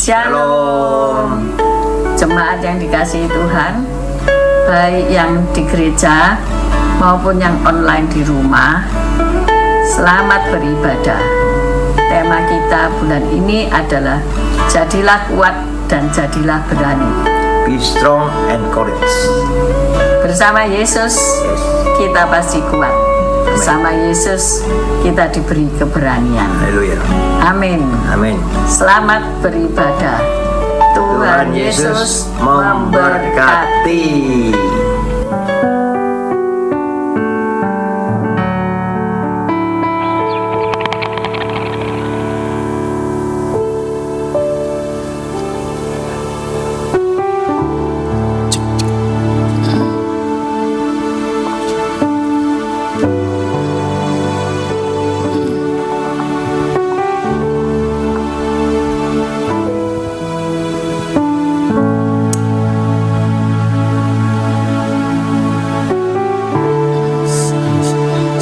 Shalom. Jemaat yang dikasihi Tuhan, baik yang di gereja maupun yang online di rumah, selamat beribadah. Tema kita bulan ini adalah jadilah kuat dan jadilah berani. Be strong and courage. Bersama Yesus kita pasti kuat. Bersama Yesus kita diberi keberanian. Haleluya. Amin. Amin. Selamat beribadah. Tuhan Yesus memberkati.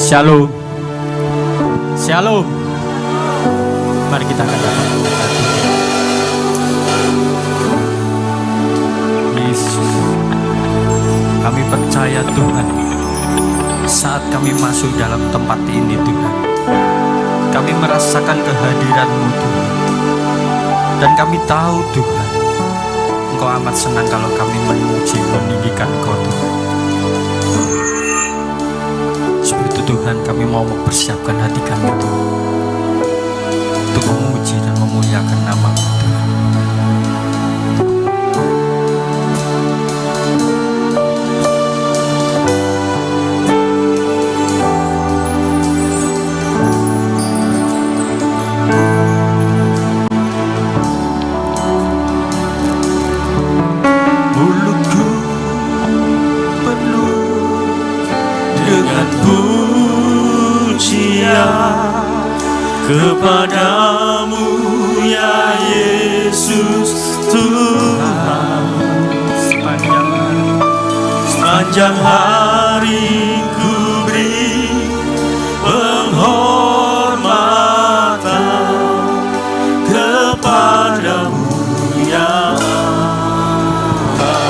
Shalom. Shalom. Mari kita katakan Yesus. Kami percaya Tuhan, saat kami masuk dalam tempat ini Tuhan, kami merasakan kehadiran-Mu Tuhan. Dan kami tahu Tuhan, Engkau amat senang kalau kami memuji meninggikan Engkau Tuhan. Tuhan, kami mau mempersiapkan hati kami Tuhan, untuk memuji dan memuliakan nama-Mu Tuhan. Mulutku penuh dengan kepadamu ya Yesus Tuhan. Sepanjang hari ku beri penghormatan kepadamu ya Allah.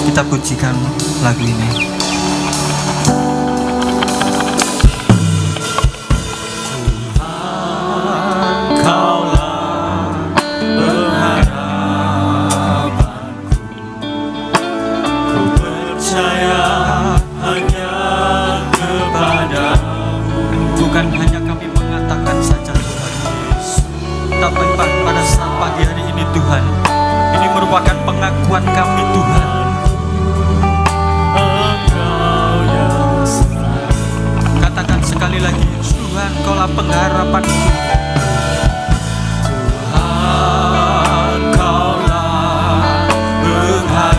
Kita pujikan lagu ini. Bukan hanya kami mengatakan saja Tuhan Yesus, tapi pada saat pagi hari ini Tuhan, ini merupakan pengakuan kami Tuhan. Katakan sekali lagi, Tuhan Kaulah pengharapanku. Tuhan Kaulah pengharapanku.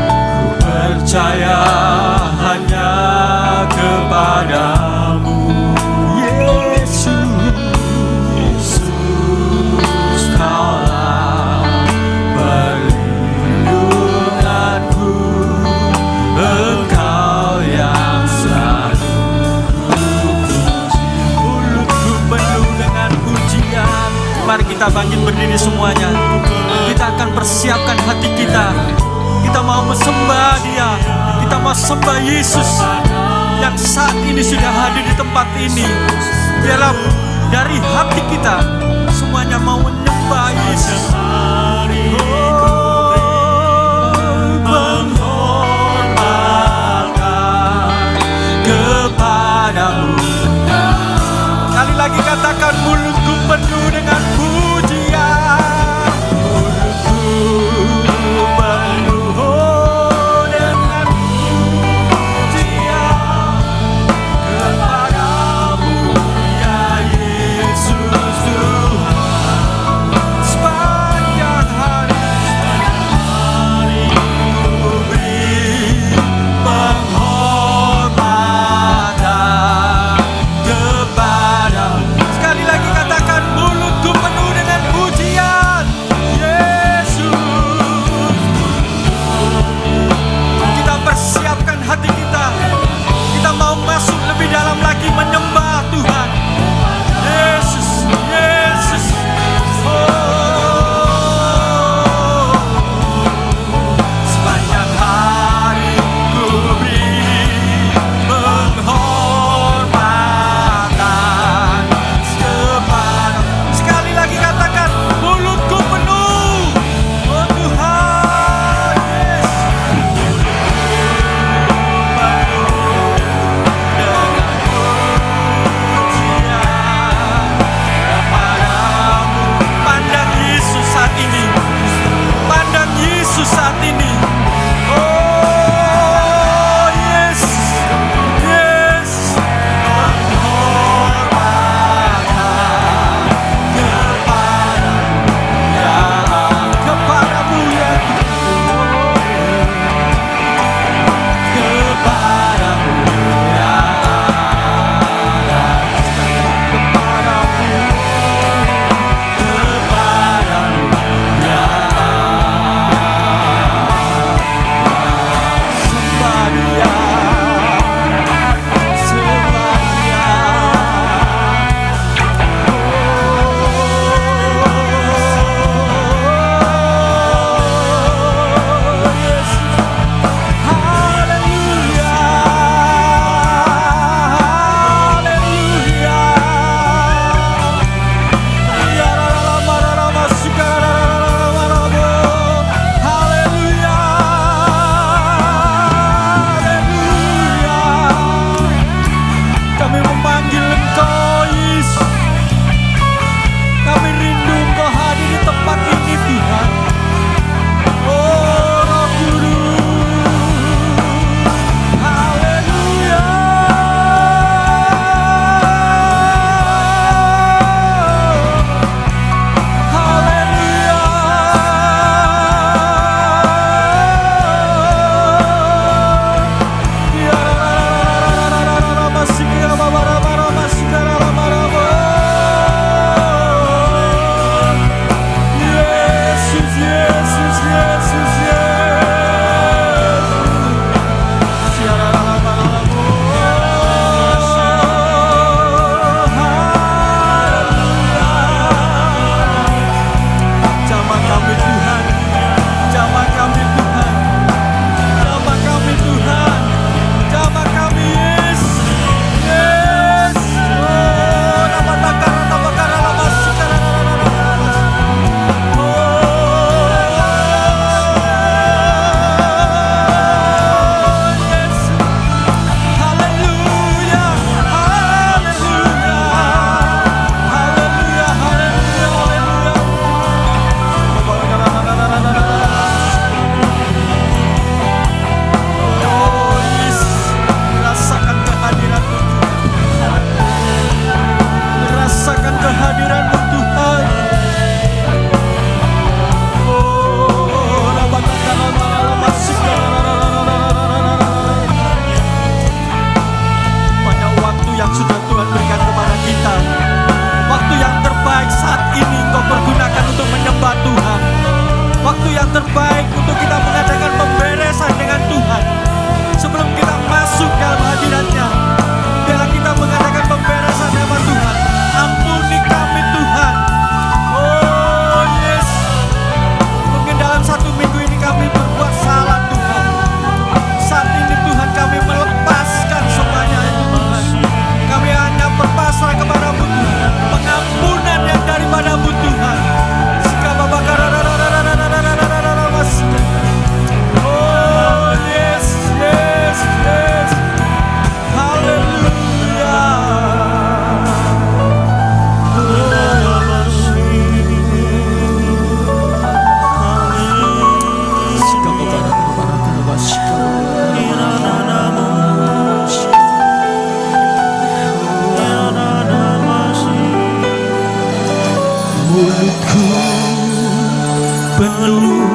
Ku percaya hanya kepadamu Yesus. Yesus Kaulah perlindunganku, Engkau yang selalu ku puji. Mulutku penuh dengan pujian. Mari kita bangkit berdiri semuanya. Kita akan persiapkan hati kita. Kita mau sembah Dia. Kita mau sembah Yesus yang saat ini sudah hadir di tempat ini. Biarlah dari hati kita semuanya mau menyembah Yesus. Penghormatan kepadamu. Kali lagi katakan, mulutku penuh dengan pujian. Mulutku penuh dengan pujian kepadamu ya Yesus Tuhan. Sepanjang hari ku beri penghormatan kepadamu. Sekali lagi katakan, mulut mulutku penuh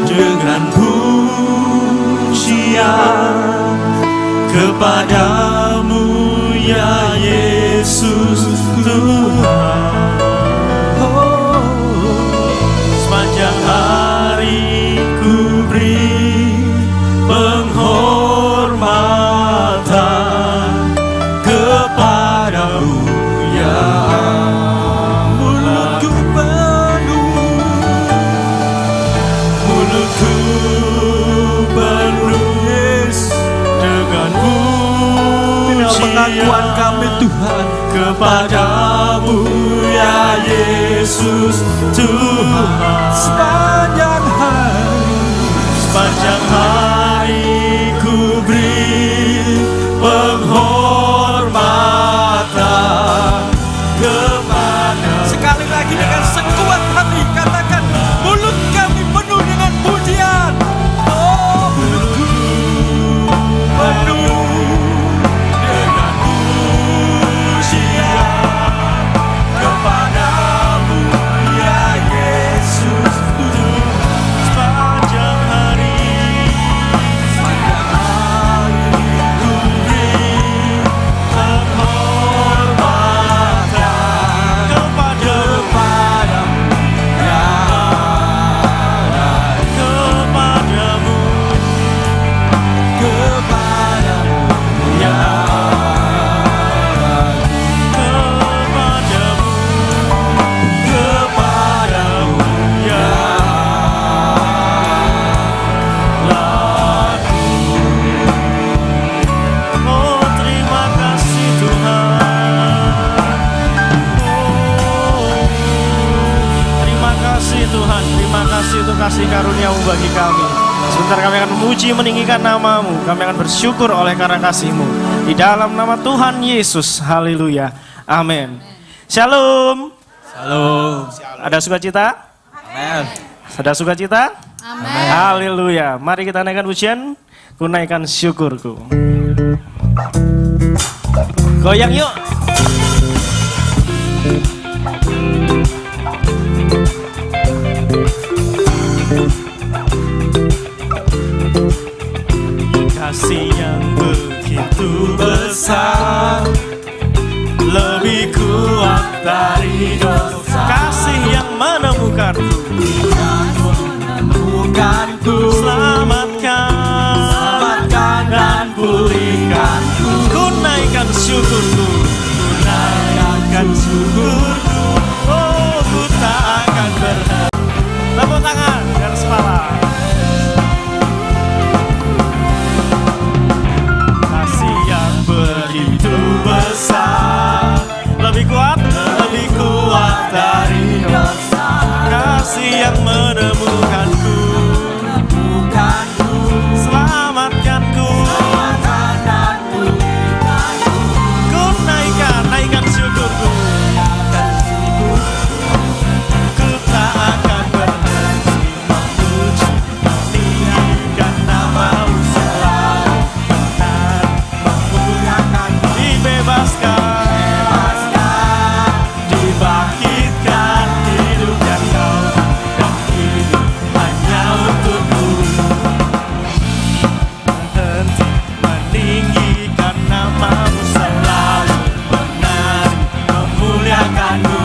dengan pujian kepadamu ya Yesus Tuhan. Sepanjang hari ku beri penghormatan kepadamu ya. Mulutku penuh dengan pengakuan kami Tuhan kepadamu ya Yesus Tuhan. Sepanjang hari ku beri penghormatan kepada. Sekali lagi dengan sekuat hati katakan, mulut kami penuh dengan pujian. Oh, mulutku penuh dengan pujian kepadamu ya Yesus Tuhan. Sepanjang hari ku beri penghormatan kepadamu ya, kepadamu ya, kepadamu ya. Oh, terima kasih Tuhan. Oh, terima kasih Tuhan. Terima kasih untuk kasih karunia-Mu bagi kami. Sebentar kami akan memuji meninggikan nama-Mu. Kami akan bersyukur oleh karena kasih-Mu. Di dalam nama Tuhan Yesus. Haleluya. Amin. Shalom. Shalom. Ada sukacita? Amin. Ada sukacita? Amin. Haleluya. Mari kita naikkan pujian. Ku naikkan syukurku. Goyang yuk. Kasih yang begitu besar, lebih kuat dari dosa. Kasih yang menemukanku, selamatkan dan pulihkanku. Ku naikkan syukurku, oh ku tak akan berhenti. Tepuk tangan dan kepala. Kasih yang begitu besar, lebih kuat dari dosa. Kasih yang menemukanku, selamatkanku. Ku naikkan syukurku. Ku tak akan berhenti memuji, meninggikan nama-Mu selalu benar, memuliakan, dibebaskan, dibangkitkan, hidup yang Kau dan hidup hanya untuk-Mu. Berhenti meninggikan nama-Mu selalu benar, memuliakan-Mu,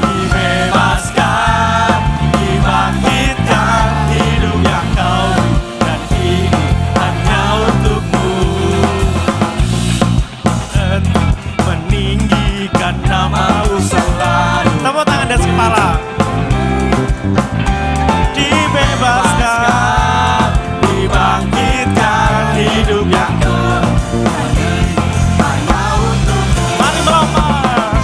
dibebaskan, dibangkitkan, hidup yang Kau dan hidup hanya untuk-Mu. Berhenti meninggikan nama-Mu selalu. Tepuk tangan dan kepala. Dibebaskan, dibangkitkan, hidup yang hanya untuk-Mu. Mari melompat.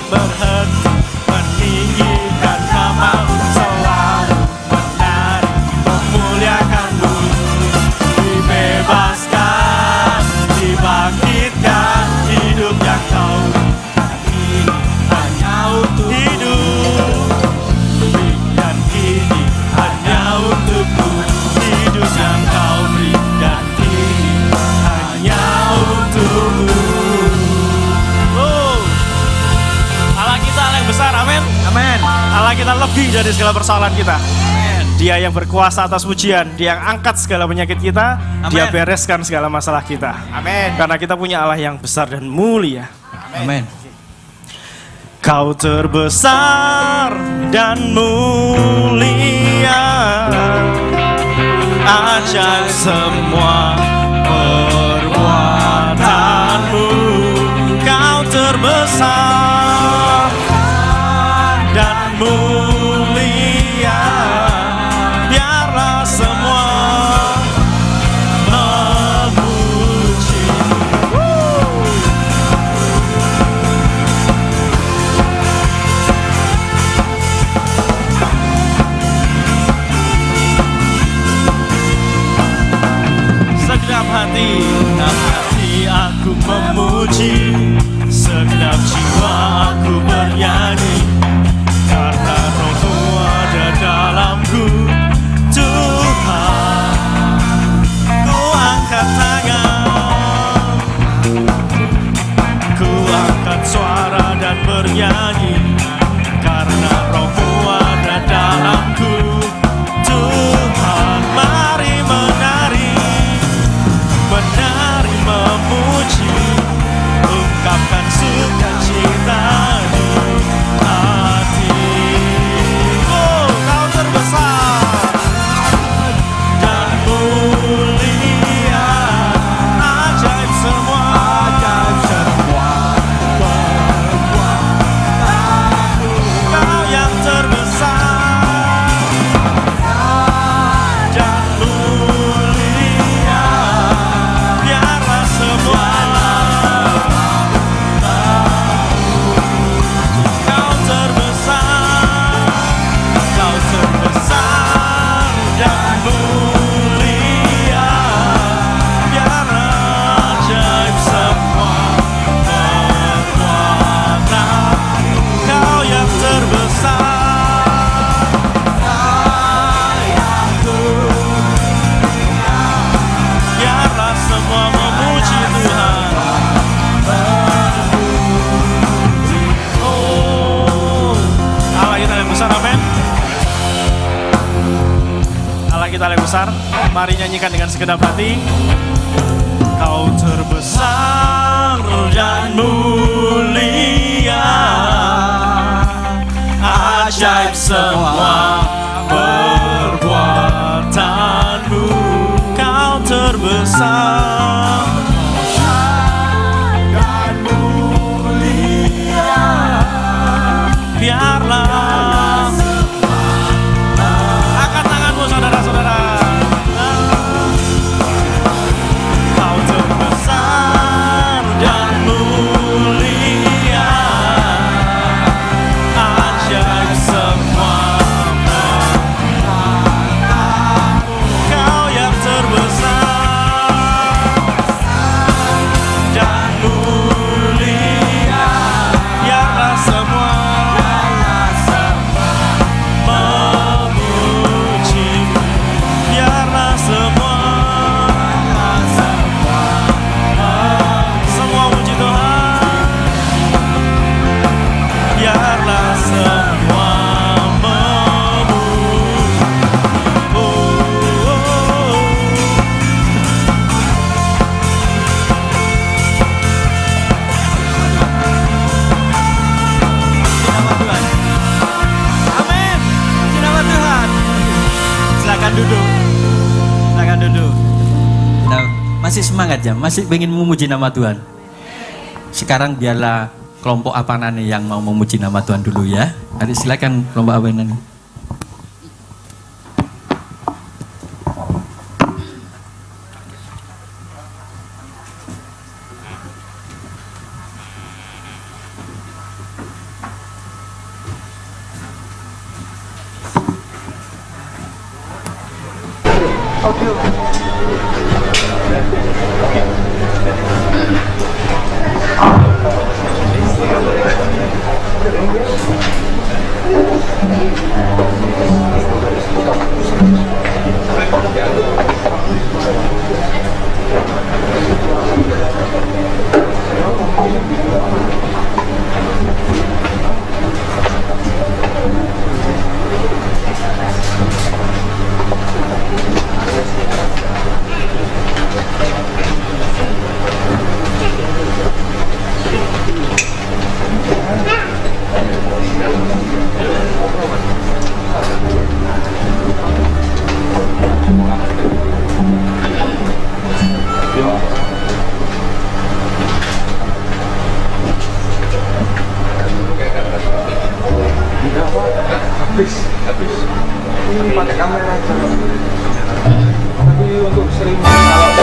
Berhenti meninggikan nama-Mu selalu benar, memuliakan-Mu, dibebaskan, dibangkitkan, hidup yang Kau hanya untuk hidup Allah kita lebih dari segala persoalan kita. Dia yang berkuasa atas pujian, Dia yang angkat segala penyakit kita, Dia bereskan segala masalah kita. Amin. Karena kita punya Allah yang besar dan mulia. Amin. Kau terbesar dan mulia, ajaib semua perbuatanmu. Kau terbesar dan mulia, biarlah semua memuji. Segenap hati aku memuji, segenap jiwa aku bernyanyi, karena Roh-Mu ada dalamku. Tuhan, ku angkat tangan, ku angkat suara dan bernyanyi, karena Roh-Mu ada dalamku. Tuhan, mari menari, menari memuji, ungkapkan sukacita di hati. Oh, Kau terbesar dan mulia, ajaib semua Kau yang terbesar dan mulia, biarlah semua Kau terbesar dan mulia, biarlah ajaib semua perbuatan. Kau yang terbesar, biarlah semua memuji Tuhan. Oh, Allah kita yang besar, amin. Allah kita yang besar, mari nyanyikan dengan segenap hati. Kau terbesar dan mulia, ajaib semua perbuatanmu. Kau terbesar dan mulia, biarlah. Angkat tanganmu saudara-saudara. Kau terbesar dan mulia, ajaib semua perbuatanmu. Kau yang terbesar dan mulia, biarlah semua memuji, biarlah semua muji Tuhan, biarlah semua memuji. Nama Tuhan, amin. Nama Tuhan. Silakan duduk, silakan duduk. Nah, masih semangat ya, masih ingin memuji nama Tuhan. Sekarang biarlah kelompok Apanane yang mau memuji nama Tuhan dulu ya. Mari silakan kelompok Apanane. Habis. Ini pakai kamera aja. Tapi untuk sering kalau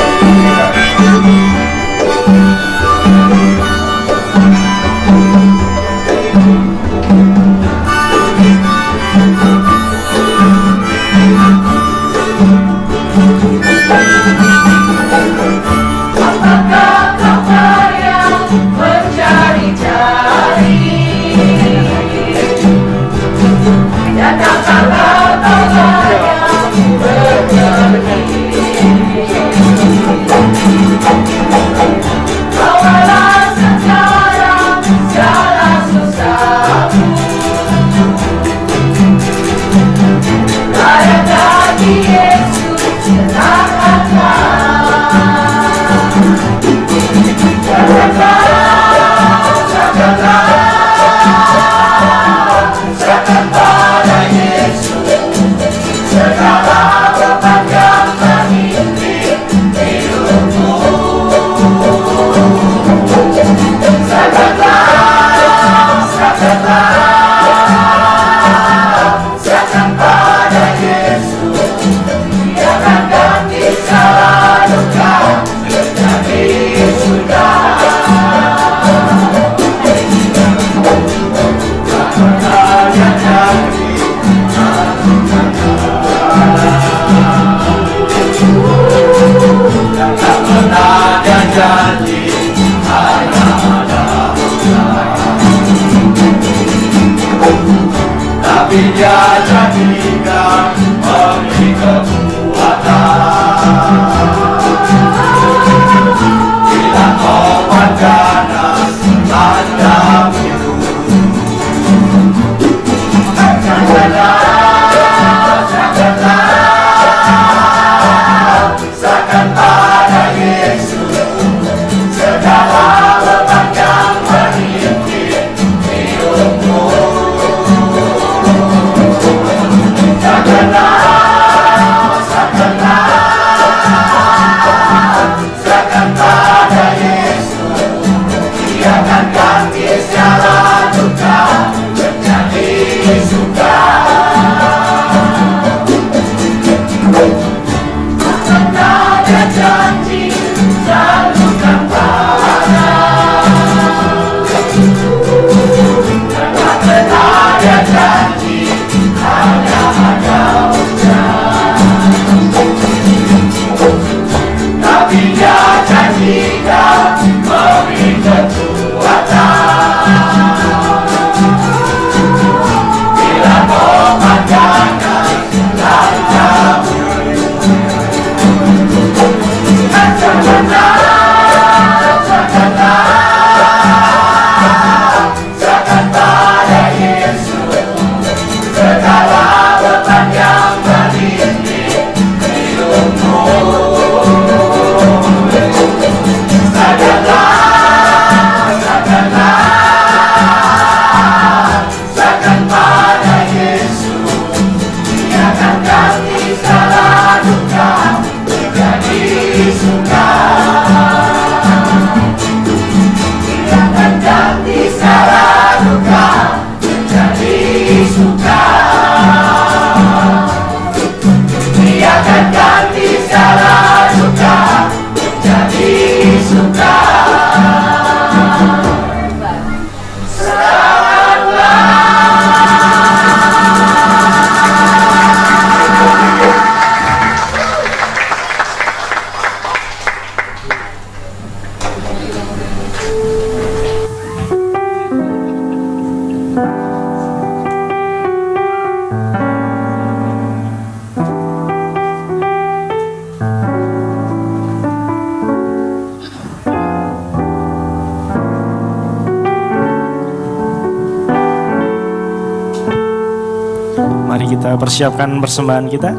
Mari kita persiapkan persembahan kita.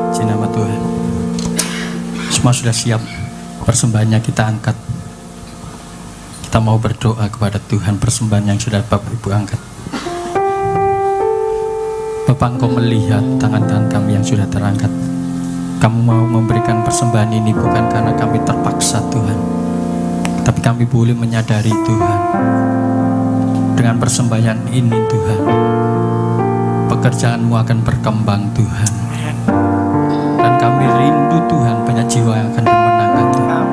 Puji nama Tuhan. Semua sudah siap, persembahannya kita angkat. Kita mau berdoa kepada Tuhan, persembahan yang sudah Bapak Ibu angkat. Bapak, Engkau melihat tangan-tangan kami yang sudah terangkat. Kamu mau memberikan persembahan ini bukan karena kami terpaksa Tuhan, tapi kami boleh menyadari Tuhan, dengan persembahan ini Tuhan, pekerjaanmu akan berkembang Tuhan. Dan kami rindu Tuhan banyak jiwa yang akan dimenangkan Tuhan.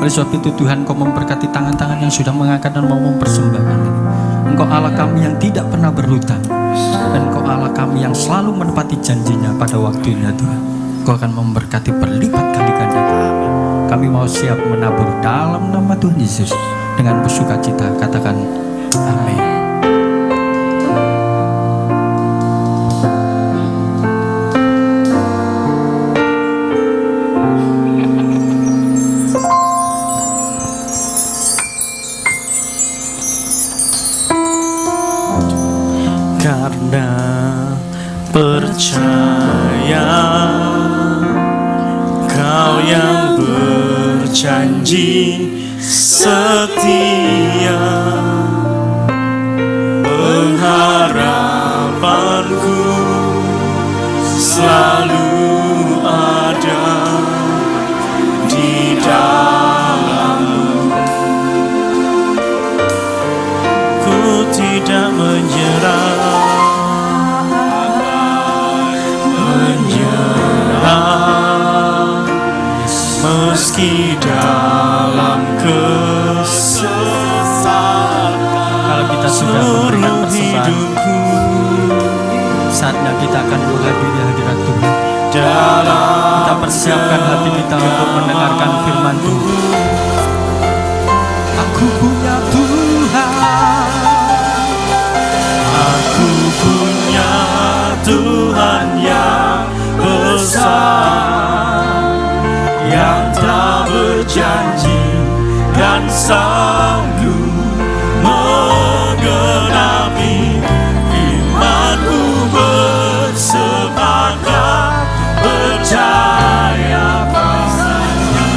Oleh sebab itu Tuhan, Kau memberkati tangan-tangan yang sudah mengangkat dan mau mempersembahkan ini. Engkau Allah kami yang tidak pernah berhutang, dan Engkau Allah kami yang selalu menepati janjinya pada waktunya Tuhan. Kau akan memberkati berlipat kali ganda. Kami mau siap menabur dalam nama Tuhan Yesus. Dengan bersukacita katakan amin. Karena percaya Kau yang berjanji setia, pengharapanku selalu ada di dalam-Mu. Ku tidak menyerah, meski dalam kesesakan. Kalau kita sudah memberikan persembahan, saatnya kita akan menghadiri hadirat Tuhan. Kita persiapkan hati kita untuk mendengarkan firman Tuhan. Aku punya Tuhan, aku punya Tuhan yang besar, yang telah berjanji dan sanggup menggenapi firman-Mu. Bersepakat percaya pada-Nya,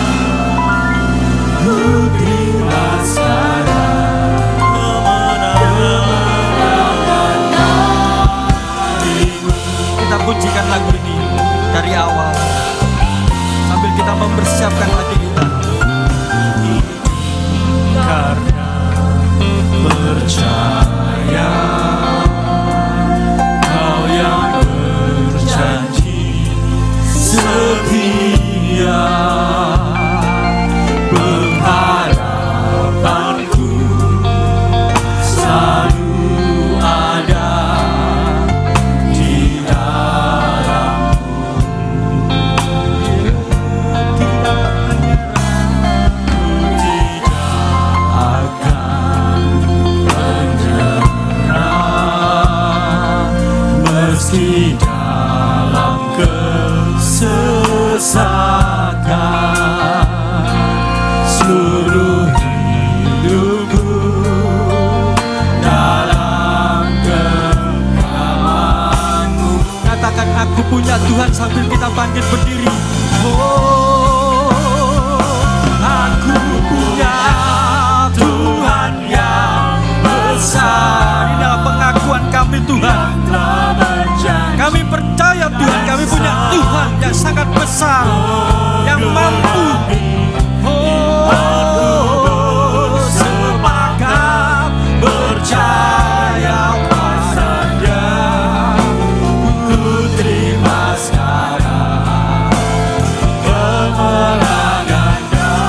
terima sekarang kemenangan hatimu. kita pujikan lagu ini dari awal sambil kita mempersiapkan hati kita. Karena percaya Kau yang berjanji setia, pengharapanku selalu ada di dalam-Mu. Meski dalam kesesakan, seluruh hidupku dalam genggaman-Mu. Katakan aku punya Tuhan sambil kita bangkit berdiri. Oh, aku punya Tuhan yang besar. Ini adalah pengakuan kami Tuhan. Kami percaya Tuhan, kami punya Tuhan yang sangat besar, yang mampu. Oh, sepakat percaya pada-Nya, ku terima sekarang kemenangan.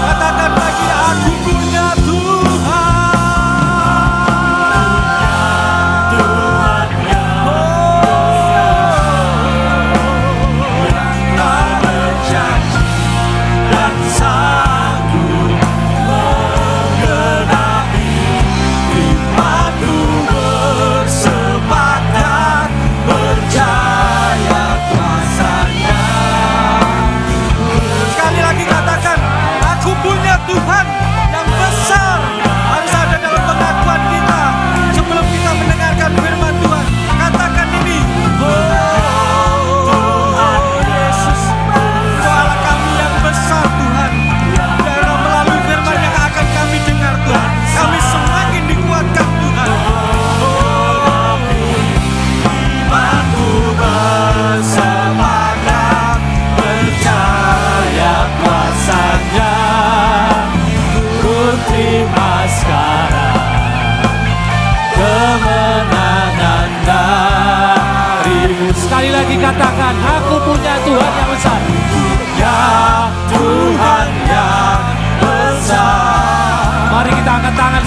Katakan lagi, aku punya Tuhan. Tuhan yang berjanji dan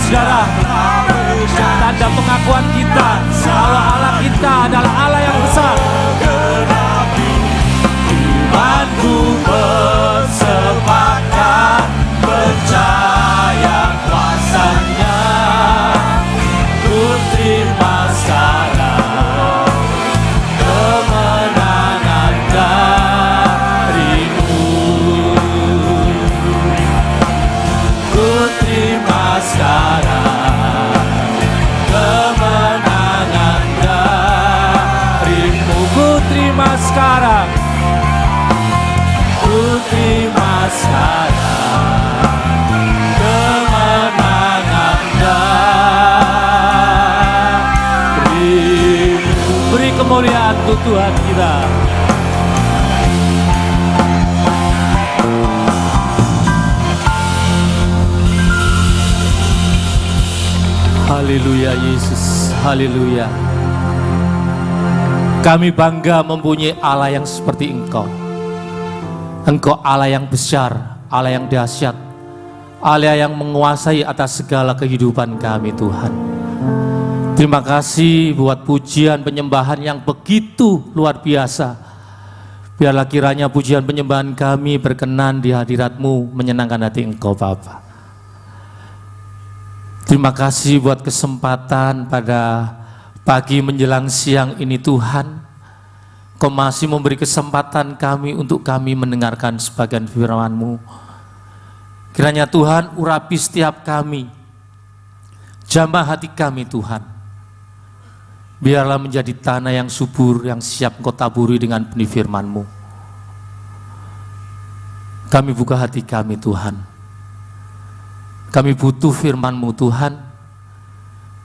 saudara, tanda pengakuan kita bahwa Allah kita adalah Allah yang besar. Imanku bersepakat percaya kuasanya, ku terima sekarang kemenangan darimu. Ku terima sekarang kemenangan darimu. Ku terima sekarang, ku terima sekarang kemenangan darimu. Beri kemuliaan untuk Tuhan kita. Haleluya Yesus, haleluya. Kami bangga mempunyai Allah yang seperti Engkau. Engkau Allah yang besar, Allah yang dahsyat, Allah yang menguasai atas segala kehidupan kami Tuhan. Terima kasih buat pujian penyembahan yang begitu luar biasa. Biarlah kiranya pujian penyembahan kami berkenan di hadirat-Mu, menyenangkan hati Engkau Bapa. Terima kasih buat kesempatan pada pagi menjelang siang ini Tuhan. Kau masih memberi kesempatan kami untuk kami mendengarkan sebagian firman-Mu. Kiranya Tuhan urapi setiap kami, jamah hati kami Tuhan. Biarlah menjadi tanah yang subur, yang siap Engkau taburi dengan benih firman-Mu. Kami buka hati kami Tuhan. Kami butuh firman-Mu Tuhan,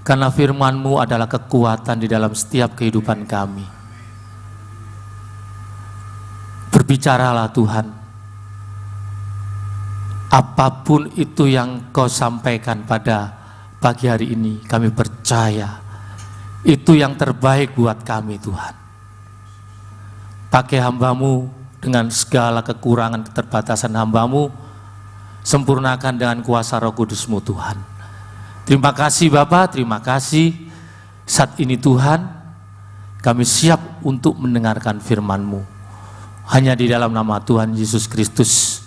karena firman-Mu adalah kekuatan di dalam setiap kehidupan kami. Berbicaralah Tuhan, apapun itu yang Kau sampaikan pada pagi hari ini, kami percaya itu yang terbaik buat kami Tuhan. Pakai hamba-Mu dengan segala kekurangan keterbatasan hamba-Mu, sempurnakan dengan kuasa Roh Kudus-Mu Tuhan. Terima kasih Bapa, terima kasih. Saat ini Tuhan, kami siap untuk mendengarkan firman-Mu. Hanya di dalam nama Tuhan Yesus Kristus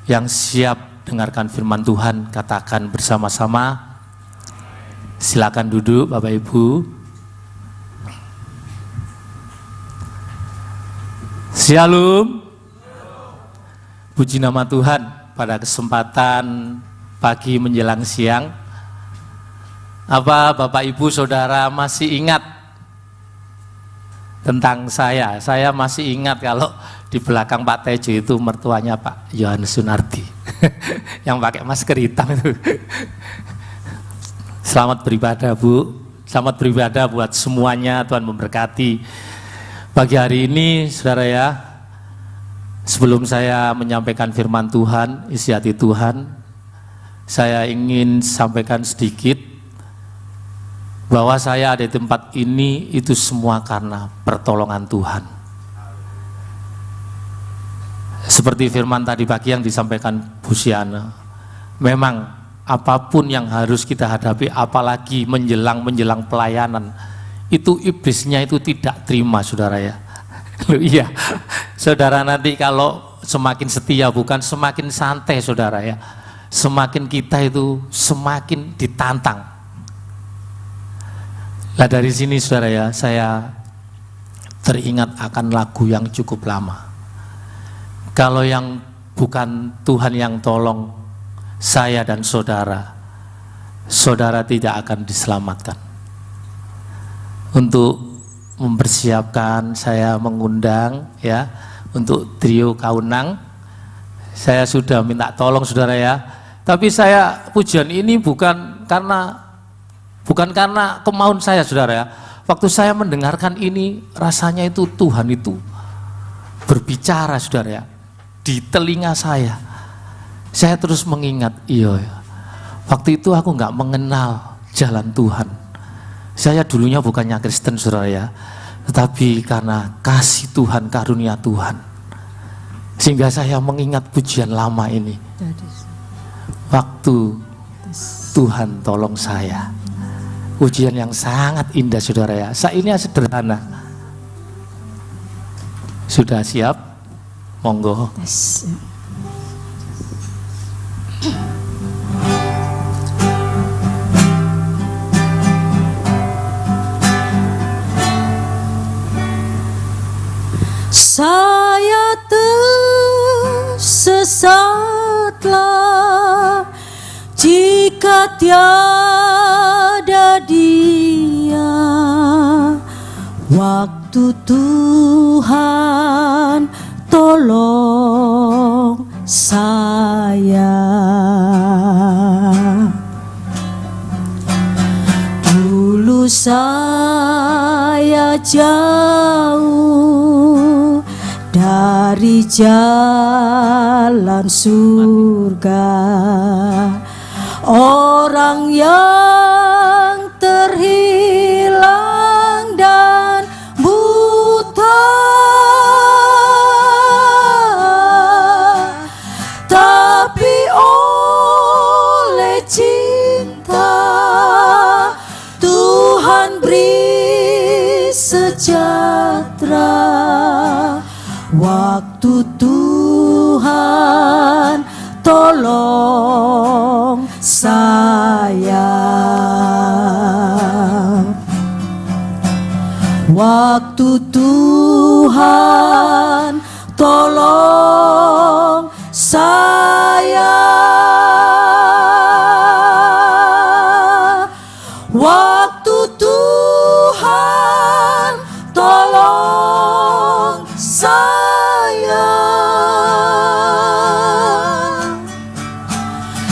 yang siap dengarkan firman Tuhan, katakan bersama-sama. Silakan duduk Bapak Ibu. Shalom. Puji nama Tuhan. Pada kesempatan pagi menjelang siang, apa Bapak Ibu Saudara masih ingat tentang saya? Saya masih ingat kalau di belakang Pak Tejo itu mertuanya Pak Yohanes Sunardi yang pakai masker hitam itu. Selamat beribadah Bu, selamat beribadah buat semuanya, Tuhan memberkati. Pagi hari ini Saudara ya, sebelum saya menyampaikan firman Tuhan, isi hati Tuhan, saya ingin sampaikan sedikit bahwa saya ada di tempat ini itu semua karena pertolongan Tuhan. Seperti firman tadi pagi yang disampaikan Bu Siana, memang apapun yang harus kita hadapi, apalagi menjelang pelayanan, itu iblisnya itu tidak terima Saudara ya. Iya, Saudara nanti kalau semakin setia bukan semakin santai Saudara ya, semakin kita itu semakin ditantang. Nah dari sini Saudara ya, saya teringat akan lagu yang cukup lama. Kalau yang bukan Tuhan yang tolong saya dan saudara, saudara tidak akan diselamatkan. Untuk mempersiapkan, saya mengundang ya untuk trio Kaunang. Saya sudah minta tolong Saudara ya. Tapi saya pujian ini bukan karena kemauan saya Saudara ya. Waktu saya mendengarkan ini rasanya itu Tuhan itu berbicara Saudara ya di telinga saya. Saya terus mengingat, iya ya. Waktu itu aku nggak mengenal jalan Tuhan. Saya dulunya bukannya Kristen Saudara ya, tetapi karena kasih Tuhan, karunia Tuhan, sehingga saya mengingat pujian lama ini. Waktu Tuhan tolong saya. Ujian yang sangat indah saudara ya. Ini sederhana. Sudah siap? Monggo. Yes. Saya tersesatlah jika tiada Dia. Waktu Tuhan tolong saya. Dulu saya jauh dari jalan surga, orang yang terhilang dan buta, tapi oleh cinta Tuhan beri sejahtera. Waktu Tuhan tolong saya. Waktu Tuhan tolong saya. Waktu Tuhan tolong saya.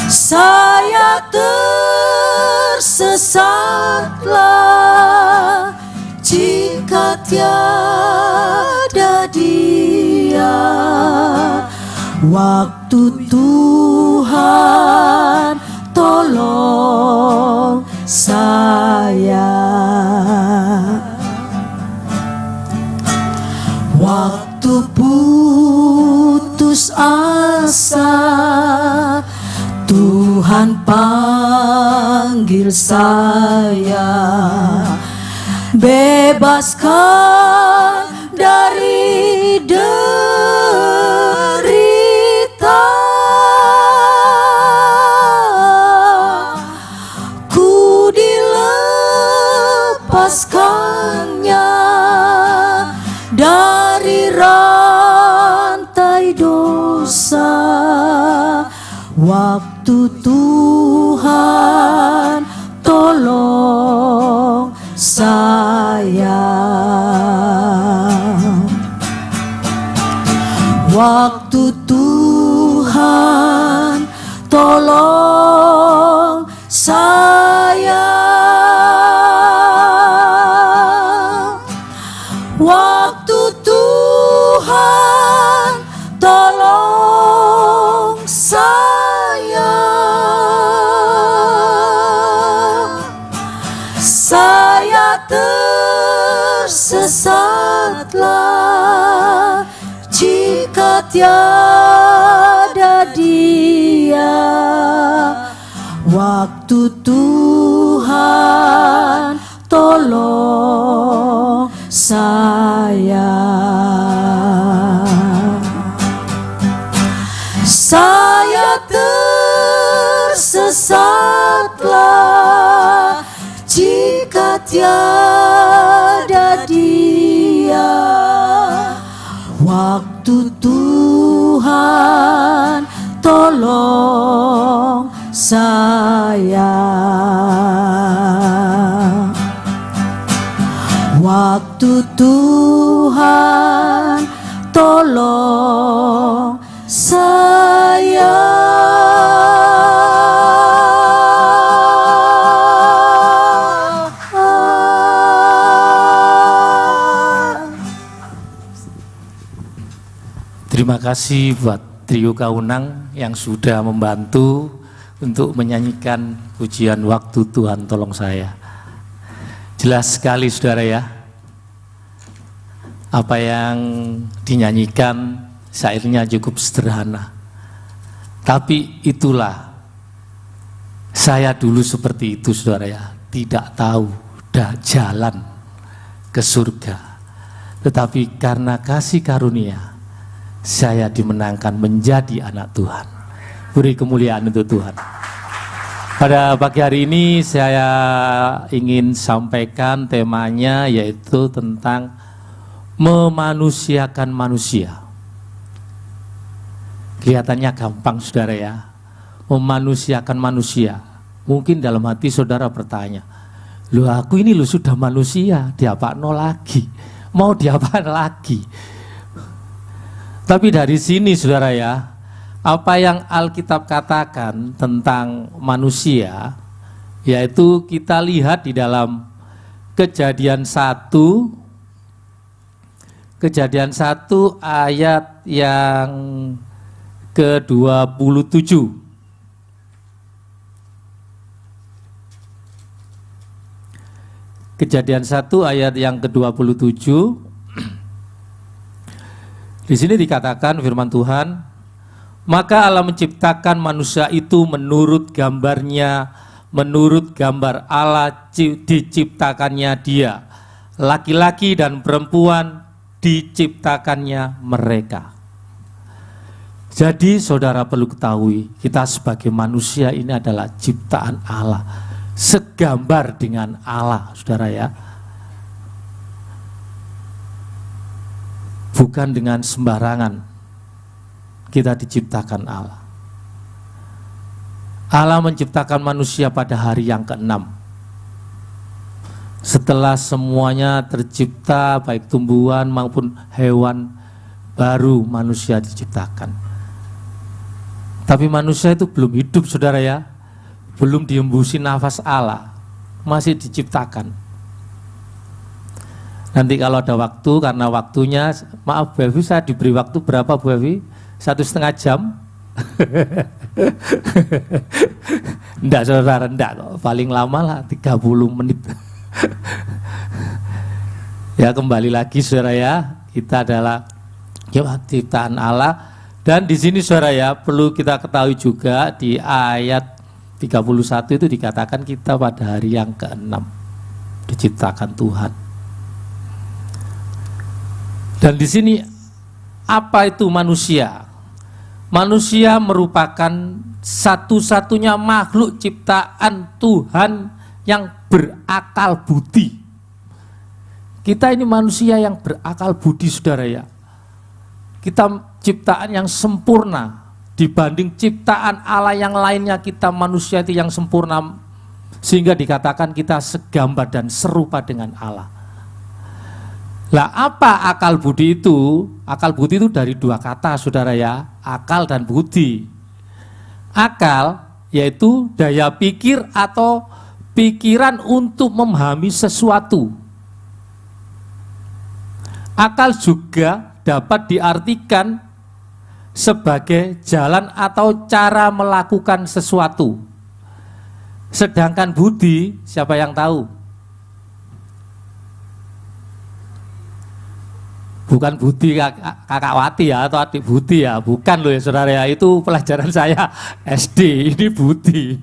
Saya tersesatlah jika tiada Dia. Waktu Tuhan tolong saya. Waktu putus asa Tuhan panggil saya, bebaskan dari derita. Ku dilepaskannya dari rantai dosa. Waktu Tuhan tolong saya. Waktu Tuhan tolong saya. Waktu Tuhan tolong saya. Saya tersesatlah jika tiada Dia. Waktu Tuhan tolong saya. Saya tersesatlah jika tiada Dia. Waktu Tuhan tolong saya. Waktu Tuhan tolong saya. Terima kasih buat trio Kaunang yang sudah membantu untuk menyanyikan pujian Waktu Tuhan Tolong Saya. Jelas sekali saudara ya, apa yang dinyanyikan syairnya cukup sederhana, tapi itulah Saya dulu seperti itu saudara ya, tidak tahu dah jalan ke surga. Tetapi karena kasih karunia, saya dimenangkan menjadi anak Tuhan. Beri kemuliaan untuk Tuhan. Pada pagi hari ini saya ingin sampaikan temanya yaitu tentang memanusiakan manusia. Kelihatannya gampang saudara ya, memanusiakan manusia. Mungkin dalam hati saudara bertanya, loh aku ini loh sudah manusia, diapakno lagi? Mau diapain lagi? Tapi dari sini saudara ya, apa yang Alkitab katakan tentang manusia, yaitu kita lihat di dalam Kejadian 1 ayat yang ke-27. Kejadian 1 ayat yang ke-27. Di sini dikatakan firman Tuhan, maka Allah menciptakan manusia itu menurut gambarnya, menurut gambar Allah diciptakannya dia, laki-laki dan perempuan diciptakannya mereka. Jadi saudara perlu ketahui, kita sebagai manusia ini adalah ciptaan Allah, segambar dengan Allah, saudara ya. Bukan dengan sembarangan kita diciptakan Allah. Allah menciptakan manusia pada hari yang ke-6. Setelah semuanya tercipta, baik tumbuhan maupun hewan, baru manusia diciptakan. Tapi manusia itu belum hidup saudara ya, belum dihembusi nafas Allah, masih diciptakan. Nanti kalau ada waktu, karena waktunya, maaf Bu Evi, saya diberi waktu berapa Bu Evi? 1,5 jam? Enggak saudara, enggak kok, paling lama lah 30 menit. Ya kembali lagi saudara ya, kita adalah ciptaan Allah. Dan di sini saudara ya, perlu kita ketahui juga di ayat 31 itu dikatakan kita pada hari yang ke-6 diciptakan Tuhan. Dan di sini apa itu manusia? Manusia merupakan satu-satunya makhluk ciptaan Tuhan yang berakal budi. Kita ini manusia yang berakal budi saudara ya. Kita ciptaan yang sempurna dibanding ciptaan Allah yang lainnya. Kita manusia itu yang sempurna, sehingga dikatakan kita segambar dan serupa dengan Allah. Lah apa akal budi itu? Akal budi itu dari dua kata saudara ya, akal dan budi. Akal yaitu daya pikir atau pikiran untuk memahami sesuatu. Akal juga dapat diartikan sebagai jalan atau cara melakukan sesuatu. Sedangkan budi, siapa yang tahu? Bukan budi kakak Wati ya, atau adik budi ya, bukan loh ya saudara ya, itu pelajaran saya SD. Ini budi,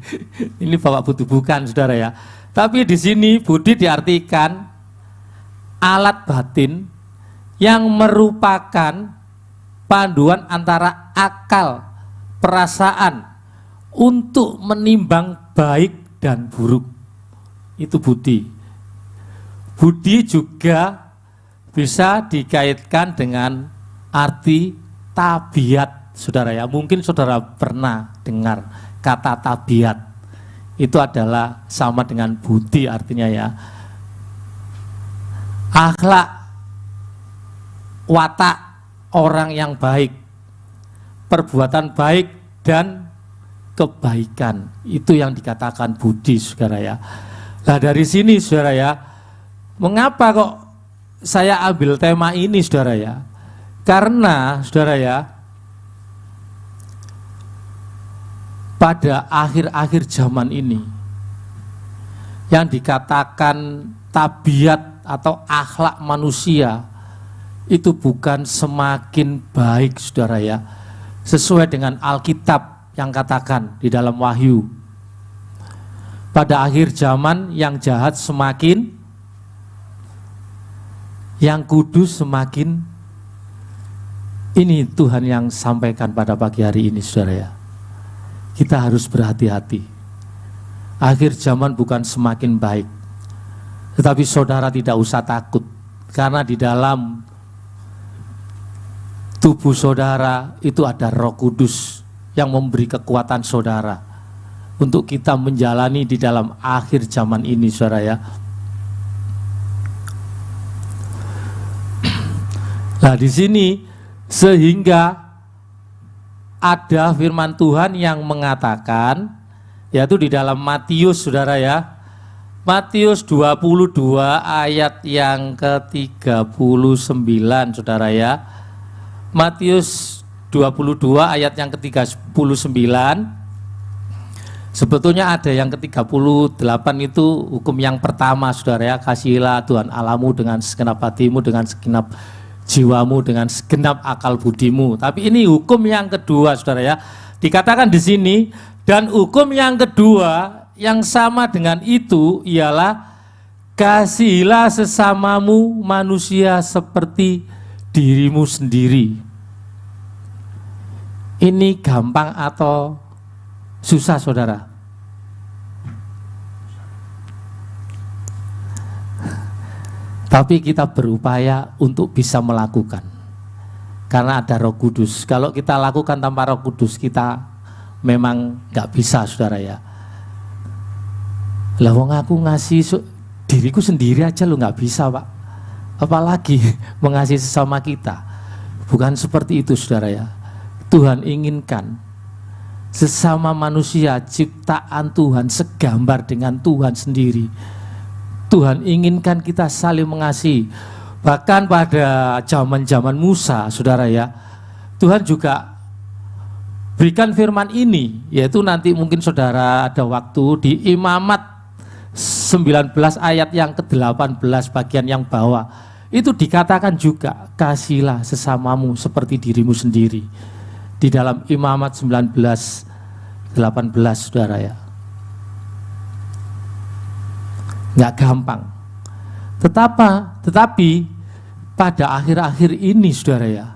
ini bapak budi, bukan saudara ya. Tapi di sini budi diartikan alat batin yang merupakan panduan antara akal, perasaan untuk menimbang baik dan buruk. Itu budi. Budi juga bisa dikaitkan dengan arti tabiat saudara ya. Mungkin saudara pernah dengar kata tabiat. Itu adalah sama dengan budi artinya ya. Akhlak, watak orang yang baik, perbuatan baik dan kebaikan, itu yang dikatakan budi saudara ya. Nah dari sini saudara ya, mengapa kok saya ambil tema ini saudara ya? Karena saudara ya, pada akhir-akhir zaman ini yang dikatakan tabiat atau akhlak manusia itu bukan semakin baik saudara ya, sesuai dengan Alkitab yang katakan di dalam Wahyu. pada akhir zaman yang jahat semakin, yang kudus semakin. Ini Tuhan yang sampaikan pada pagi hari ini, saudara ya. Kita harus berhati-hati. Akhir zaman bukan semakin baik, tetapi saudara tidak usah takut, karena di dalam tubuh saudara itu ada Roh Kudus yang memberi kekuatan saudara untuk kita menjalani di dalam akhir zaman ini, saudara ya. Nah, di sini sehingga ada firman Tuhan yang mengatakan, yaitu di dalam Matius, saudara ya. Matius 22 ayat yang ke-39, saudara ya. Matius 22 ayat yang ke-39. Sebetulnya ada yang ke-38 itu hukum yang pertama, saudara ya. Kasihilah Tuhan Allahmu dengan segenap hatimu, dengan segenap jiwamu, dengan segenap akal budimu. Tapi ini hukum yang kedua, saudara ya. Dikatakan di sini, dan hukum yang kedua yang sama dengan itu ialah kasihilah sesamamu manusia seperti dirimu sendiri. Ini gampang atau susah, saudara? Tapi kita berupaya untuk bisa melakukan, karena ada Roh Kudus. Kalau kita lakukan tanpa Roh Kudus, kita memang nggak bisa, saudara ya. Lah wong aku ngasih diriku sendiri aja lo nggak bisa, Pak. Apalagi mengasihi sesama kita. Bukan seperti itu, saudara ya. Tuhan inginkan sesama manusia ciptaan Tuhan segambar dengan Tuhan sendiri. Tuhan inginkan kita saling mengasihi. Bahkan pada zaman-zaman Musa, saudara ya, Tuhan juga berikan firman ini, yaitu nanti mungkin saudara ada waktu di Imamat 19 ayat yang ke-18 bagian yang bawah. Itu dikatakan juga, kasihilah sesamamu seperti dirimu sendiri. Di dalam Imamat 19:18, saudara ya. Nggak gampang. Tetapi pada akhir-akhir ini, saudara ya,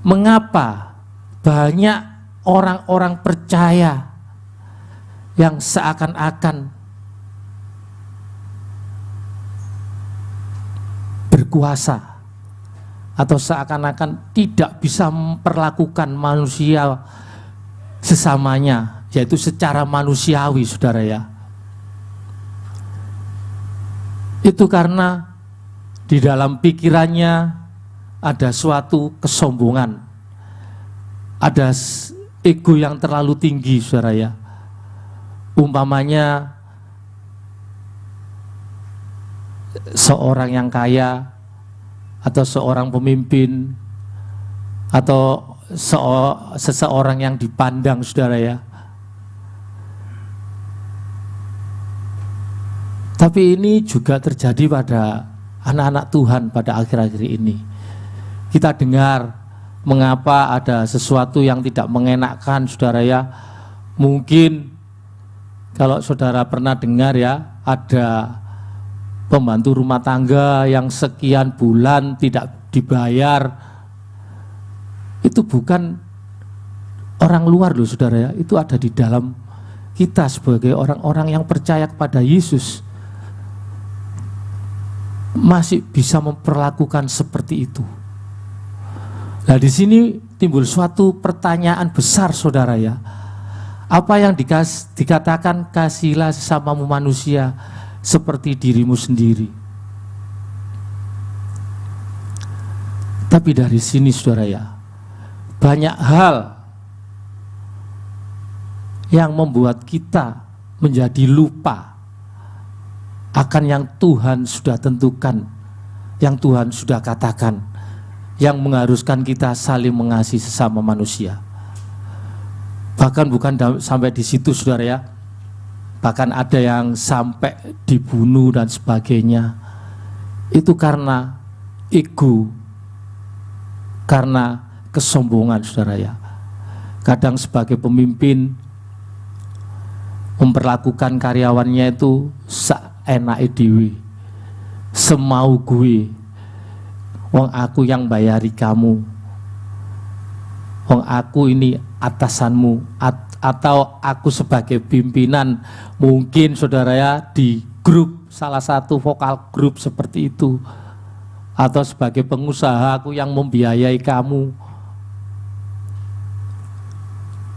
mengapa banyak orang-orang percaya yang seakan-akan berkuasa atau seakan-akan tidak bisa memperlakukan manusia sesamanya, yaitu secara manusiawi, saudara ya. Itu karena di dalam pikirannya ada suatu kesombongan, ada ego yang terlalu tinggi, saudara ya. Umpamanya seorang yang kaya atau seorang pemimpin atau seseorang yang dipandang, saudara ya. Tapi ini juga terjadi pada anak-anak Tuhan pada akhir-akhir ini. Kita dengar mengapa ada sesuatu yang tidak mengenakkan, saudara ya. Mungkin kalau saudara pernah dengar ya, ada pembantu rumah tangga yang sekian bulan tidak dibayar. Itu bukan orang luar loh, saudara ya. Itu ada di dalam kita sebagai orang-orang yang percaya kepada Yesus. Masih bisa memperlakukan seperti itu. Nah, di sini timbul suatu pertanyaan besar, saudara ya. Apa yang dikatakan kasihilah sesamamu manusia seperti dirimu sendiri. Tapi dari sini, saudara ya, banyak hal yang membuat kita menjadi lupa akan yang Tuhan sudah tentukan, yang Tuhan sudah katakan, yang mengharuskan kita saling mengasihi sesama manusia. Bahkan bukan sampai di situ, saudara ya. Bahkan ada yang sampai dibunuh dan sebagainya. Itu karena ego, karena kesombongan, saudara ya. Kadang sebagai pemimpin memperlakukan karyawannya itu seenake dhewe, semau gue. Wong aku yang bayari kamu, wong aku ini atasanmu, atau aku sebagai pimpinan, mungkin saudara ya di grup, salah satu vokal grup seperti itu, atau sebagai pengusaha aku yang membiayai kamu.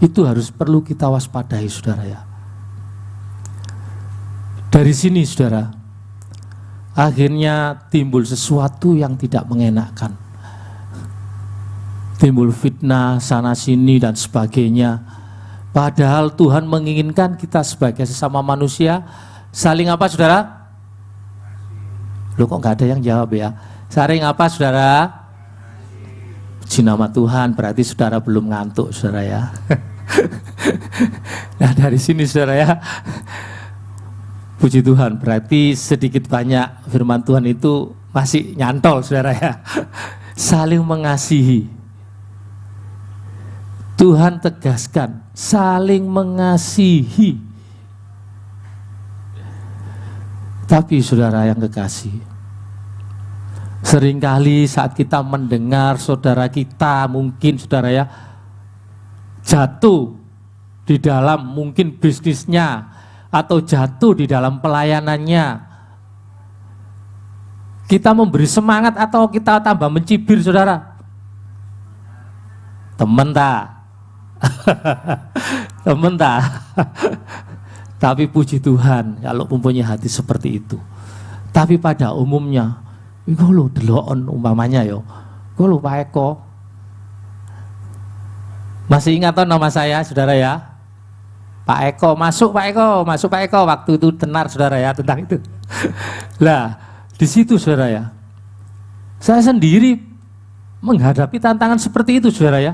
Itu harus perlu kita waspadai saudara ya. Dari sini saudara, akhirnya timbul sesuatu yang tidak mengenakan. Timbul fitnah sana sini dan sebagainya. Padahal Tuhan menginginkan kita sebagai sesama manusia saling apa saudara? Loh kok nggak ada yang jawab ya? Saling apa saudara? Puji nama Tuhan, berarti saudara belum ngantuk saudara ya. Nah dari sini saudara ya, puji Tuhan, berarti sedikit banyak firman Tuhan itu masih nyantol saudara ya. Saling mengasihi. Tuhan tegaskan, saling mengasihi. Tapi saudara yang kekasih, seringkali saat kita mendengar saudara kita, mungkin saudara ya, jatuh di dalam mungkin bisnisnya, atau jatuh di dalam pelayanannya, kita memberi semangat atau kita tambah mencibir saudara? Temen tak? Temen tak? Tapi puji Tuhan kalau mempunyai hati seperti itu. Tapi pada umumnya, iku lho delokon umpamanya yo, iku lho Pak Eko. Masih ingat toh nama saya saudara ya? Pak Eko, masuk Pak Eko, masuk Pak Eko. Waktu itu tenar saudara ya tentang itu. Lah, di situ saudara ya, saya sendiri menghadapi tantangan seperti itu saudara ya.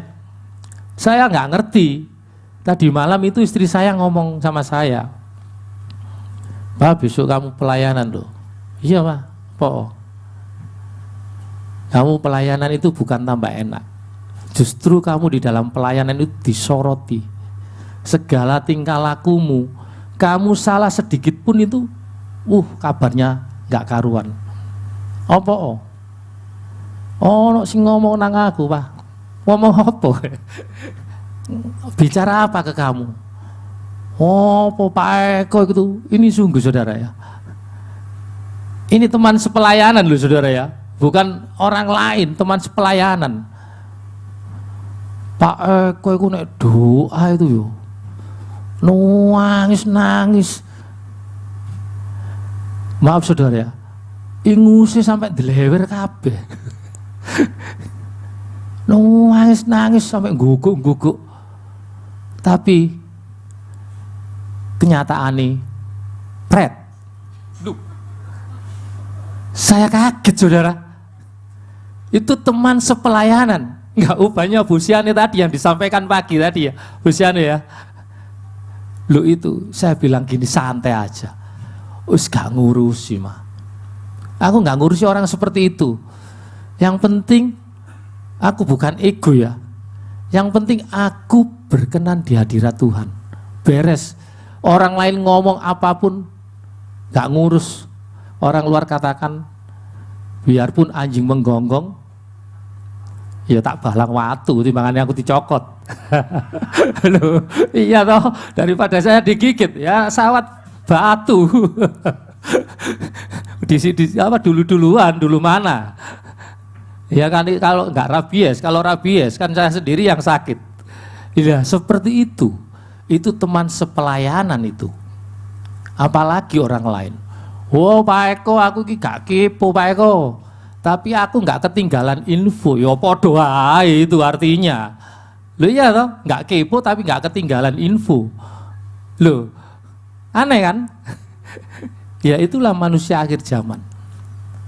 Saya nggak ngerti. Tadi malam itu istri saya ngomong sama saya, Pak besok kamu pelayanan loh. Iya Pak, po. Kamu pelayanan itu bukan tambah enak. Justru kamu di dalam pelayanan itu disoroti. Segala tingkah lakumu, kamu salah sedikit pun itu, kabarnya nggak karuan. Apa? Oh, sing ngomong nang aku Pak. Ngomong apa? Bicara apa ke kamu? Oh, Pak Eko itu, ini sungguh saudara ya. Ini teman sepelayanan loh saudara ya, bukan orang lain, teman sepelayanan. Pak Eko itu nek doa itu yo, nangis. Maaf saudara ya, ingusi sampai dilewer kabeh. Nangis sampai guguk. Tapi kenyataannya pret. Saya kaget saudara. Itu teman sepelayanan. Enggak upahnya Busiane tadi yang disampaikan pagi tadi ya. Busiane ya. Lu itu saya bilang gini, santai aja. Gak ngurusi mah. Aku gak ngurusi orang seperti itu. Yang penting aku bukan ego ya. Yang penting aku berkenan di hadirat Tuhan. Beres. Orang lain ngomong apapun gak ngurus. Orang luar katakan biarpun anjing menggonggong, ya tak balang watu timbangannya aku dicokot. Loh, iya toh, daripada saya digigit ya sawat batu. Dulu mana? Ya kan kalau nggak rabies, kalau rabies kan saya sendiri yang sakit. Ya seperti itu. Itu teman sepelayanan itu. Apalagi orang lain. Oh Pak Eko, aku gak kepo Pak Eko. Tapi aku nggak ketinggalan info. Ya podo ae itu artinya. Loh iya toh, nggak kepo tapi nggak ketinggalan info. Loh, aneh kan? Ya itulah manusia akhir zaman.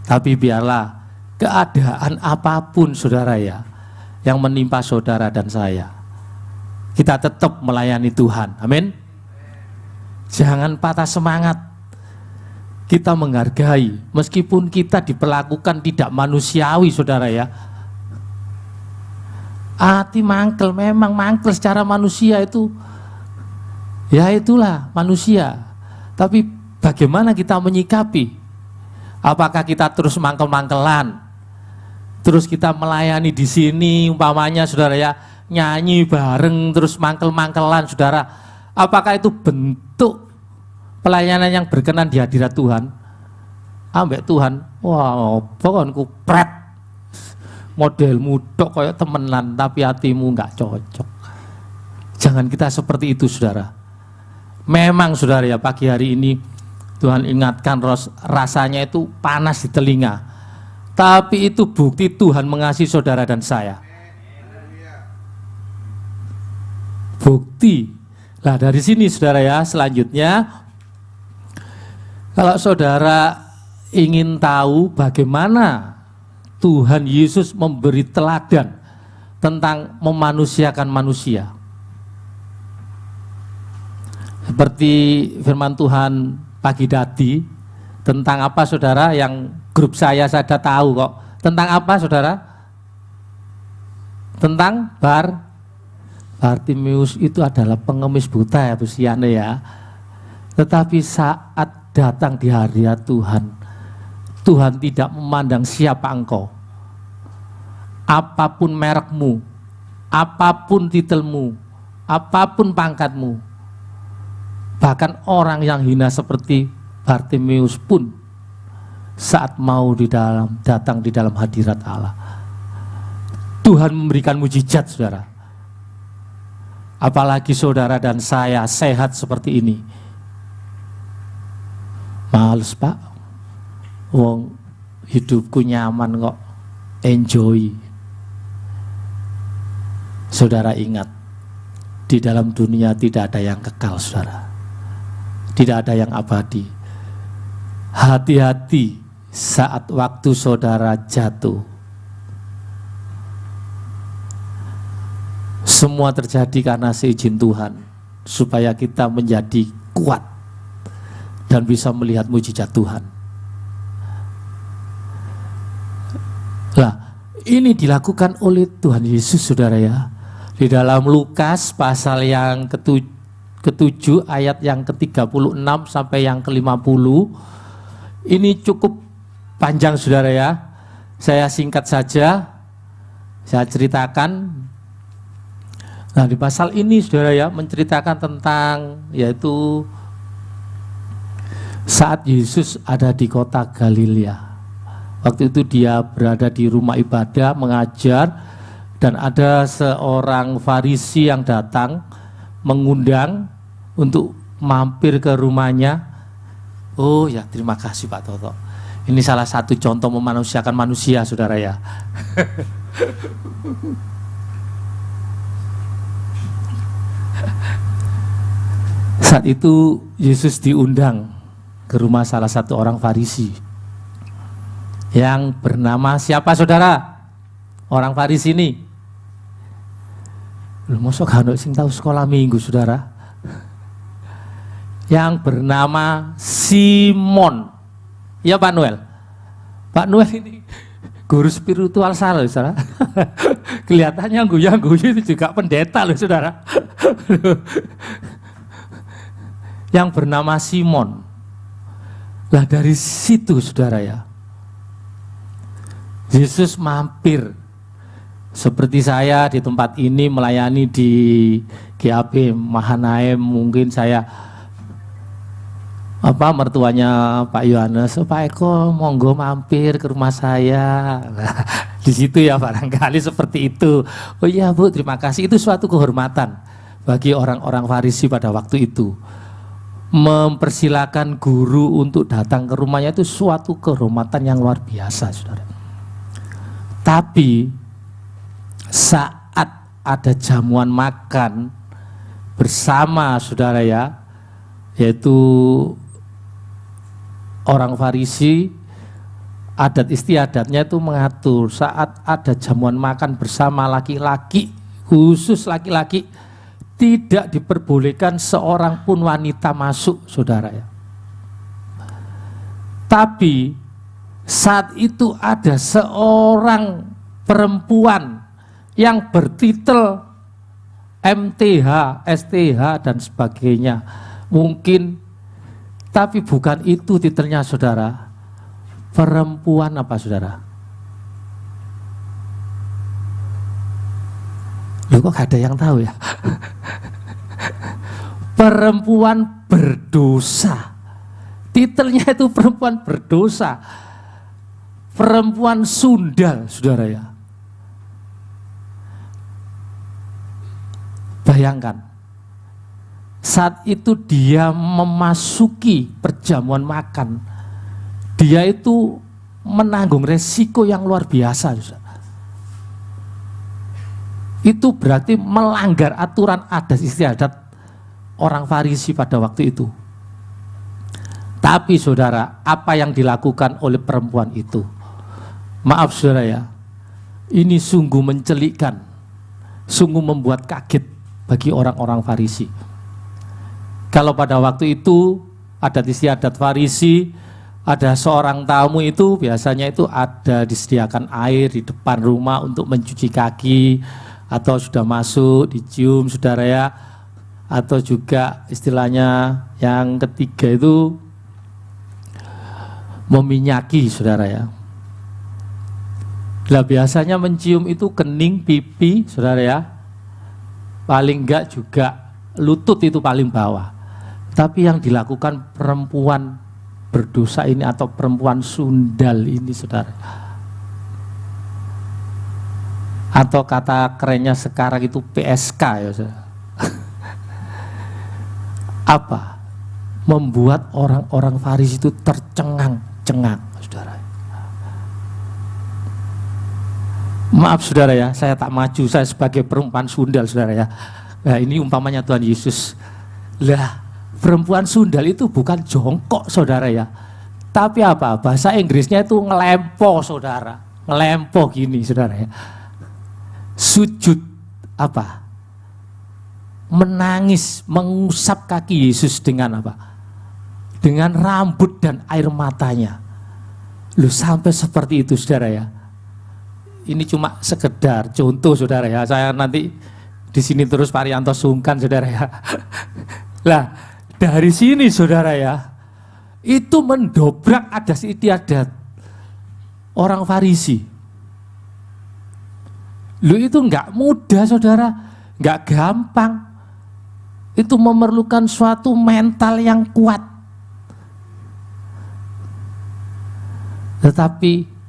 Tapi biarlah keadaan apapun saudara ya yang menimpa saudara dan saya, kita tetap melayani Tuhan. Amin. Jangan patah semangat. Kita menghargai meskipun kita diperlakukan tidak manusiawi saudara ya. Hati mangkel, memang mangkel secara manusia itu Ya itulah manusia. Tapi bagaimana kita menyikapi? Apakah kita terus mangkel-mangkelan? Terus kita melayani di sini umpamanya saudara ya, nyanyi bareng terus mangkel-mangkelan saudara. Apakah itu bentuk pelayanan yang berkenan di hadirat Tuhan? Ambek Tuhan, wah pokoknya kupret. Modelmu tok kayak temenan tapi hatimu nggak cocok. Jangan kita seperti itu saudara. Memang saudara ya, pagi hari ini Tuhan ingatkan rasanya itu panas di telinga. Tapi itu bukti Tuhan mengasihi saudara dan saya. Bukti. Nah dari sini saudara ya, selanjutnya kalau saudara ingin tahu bagaimana Tuhan Yesus memberi teladan tentang memanusiakan manusia. Seperti firman Tuhan pagi tadi, tentang apa saudara, yang grup saya sudah tahu kok. Tentang apa saudara? Tentang Bartimeus itu adalah pengemis buta ya usianya ya. Tetapi saat datang di hadirat Tuhan, Tuhan tidak memandang siapa engkau. Apapun merekmu, apapun titelmu, apapun pangkatmu, bahkan orang yang hina seperti Bartimeus pun saat mau datang di dalam hadirat Allah, Tuhan memberikan mujizat saudara. Apalagi saudara dan saya sehat seperti ini. Males Pak, wong hidupku nyaman kok, enjoy. Saudara ingat, di dalam dunia tidak ada yang kekal saudara. Tidak ada yang abadi. Hati-hati saat waktu saudara jatuh. Semua terjadi karena seizin Tuhan, supaya kita menjadi kuat dan bisa melihat mujizat Tuhan. Nah, ini dilakukan oleh Tuhan Yesus saudara ya. Di dalam Lukas pasal yang ke-7 ayat yang ke-36 sampai yang ke-50. Ini cukup panjang saudara ya. Saya singkat saja, saya ceritakan. Nah di pasal ini saudara ya, menceritakan tentang yaitu saat Yesus ada di kota Galilea. Waktu itu dia berada di rumah ibadah mengajar, dan ada seorang Farisi yang datang mengundang untuk mampir ke rumahnya. Oh ya, terima kasih Pak Toto. Ini salah satu contoh memanusiakan manusia saudara ya. Saat itu Yesus diundang ke rumah salah satu orang Farisi yang bernama siapa saudara? Orang Farisi ini. Lu mosok gak ono sing tahu sekolah minggu saudara? Yang bernama Simon. Ya Pak Noel. Pak Noel ini guru spiritual saya loh saudara. Kelihatannya guyu-guyu itu juga pendeta loh saudara. Yang bernama Simon. Lah dari situ saudara ya, Yesus mampir seperti saya di tempat ini melayani di GAP Mahanaim. Mungkin saya mertuanya Pak Yohanes, Pak Eko monggo mampir ke rumah saya. Nah, di situ ya barangkali seperti itu. Oh iya Bu, terima kasih. Itu suatu kehormatan bagi orang-orang Farisi pada waktu itu. Mempersilakan guru untuk datang ke rumahnya itu suatu kehormatan yang luar biasa saudara. Tapi saat ada jamuan makan bersama saudara ya, yaitu orang Farisi, adat istiadatnya itu mengatur saat ada jamuan makan bersama laki-laki, khusus laki-laki, tidak diperbolehkan seorang pun wanita masuk saudara ya. Tapi saat itu ada seorang perempuan yang bertitel MTH, STH dan sebagainya. Mungkin, tapi bukan itu titelnya saudara. Perempuan apa saudara? Loh kok gak ada yang tahu ya? Perempuan berdosa. Titelnya itu perempuan berdosa. Perempuan sundal, saudara ya. Bayangkan, saat itu dia memasuki perjamuan makan, dia itu menanggung resiko yang luar biasa, saudara. Itu berarti melanggar aturan adat istiadat orang Farisi pada waktu itu. Tapi saudara, apa yang dilakukan oleh perempuan itu? Maaf saudara ya, ini sungguh mencelikkan, sungguh membuat kaget bagi orang-orang Farisi. Kalau pada waktu itu adat istiadat Farisi, ada seorang tamu itu biasanya itu ada disediakan air di depan rumah untuk mencuci kaki, atau sudah masuk dicium saudara ya, atau juga istilahnya yang ketiga itu meminyaki saudara ya. Lah biasanya mencium itu kening, pipi saudara ya, paling enggak juga lutut itu paling bawah. Tapi yang dilakukan perempuan berdosa ini atau perempuan sundal ini saudara, atau kata kerennya sekarang itu PSK ya saudara. Apa? Membuat orang-orang Farisi itu tercengang-cengang saudara. Maaf saudara ya, saya tak maju, saya sebagai perempuan sundal saudara ya. Nah ini umpamanya Tuhan Yesus. Lah perempuan sundal itu bukan jongkok saudara ya, tapi apa? Bahasa Inggrisnya itu ngelempo saudara, ngelempo gini saudara ya. Sujud apa? Menangis, mengusap kaki Yesus dengan apa? Dengan rambut dan air matanya. Loh sampai seperti itu saudara ya. Ini cuma sekedar contoh saudara ya. Saya nanti di sini terus Pak Rianto sungkan saudara ya. Lah dari sini saudara ya, itu mendobrak adat istiadat orang Farisi. Lu itu nggak mudah saudara, nggak gampang. Itu memerlukan suatu mental yang kuat. Tetapi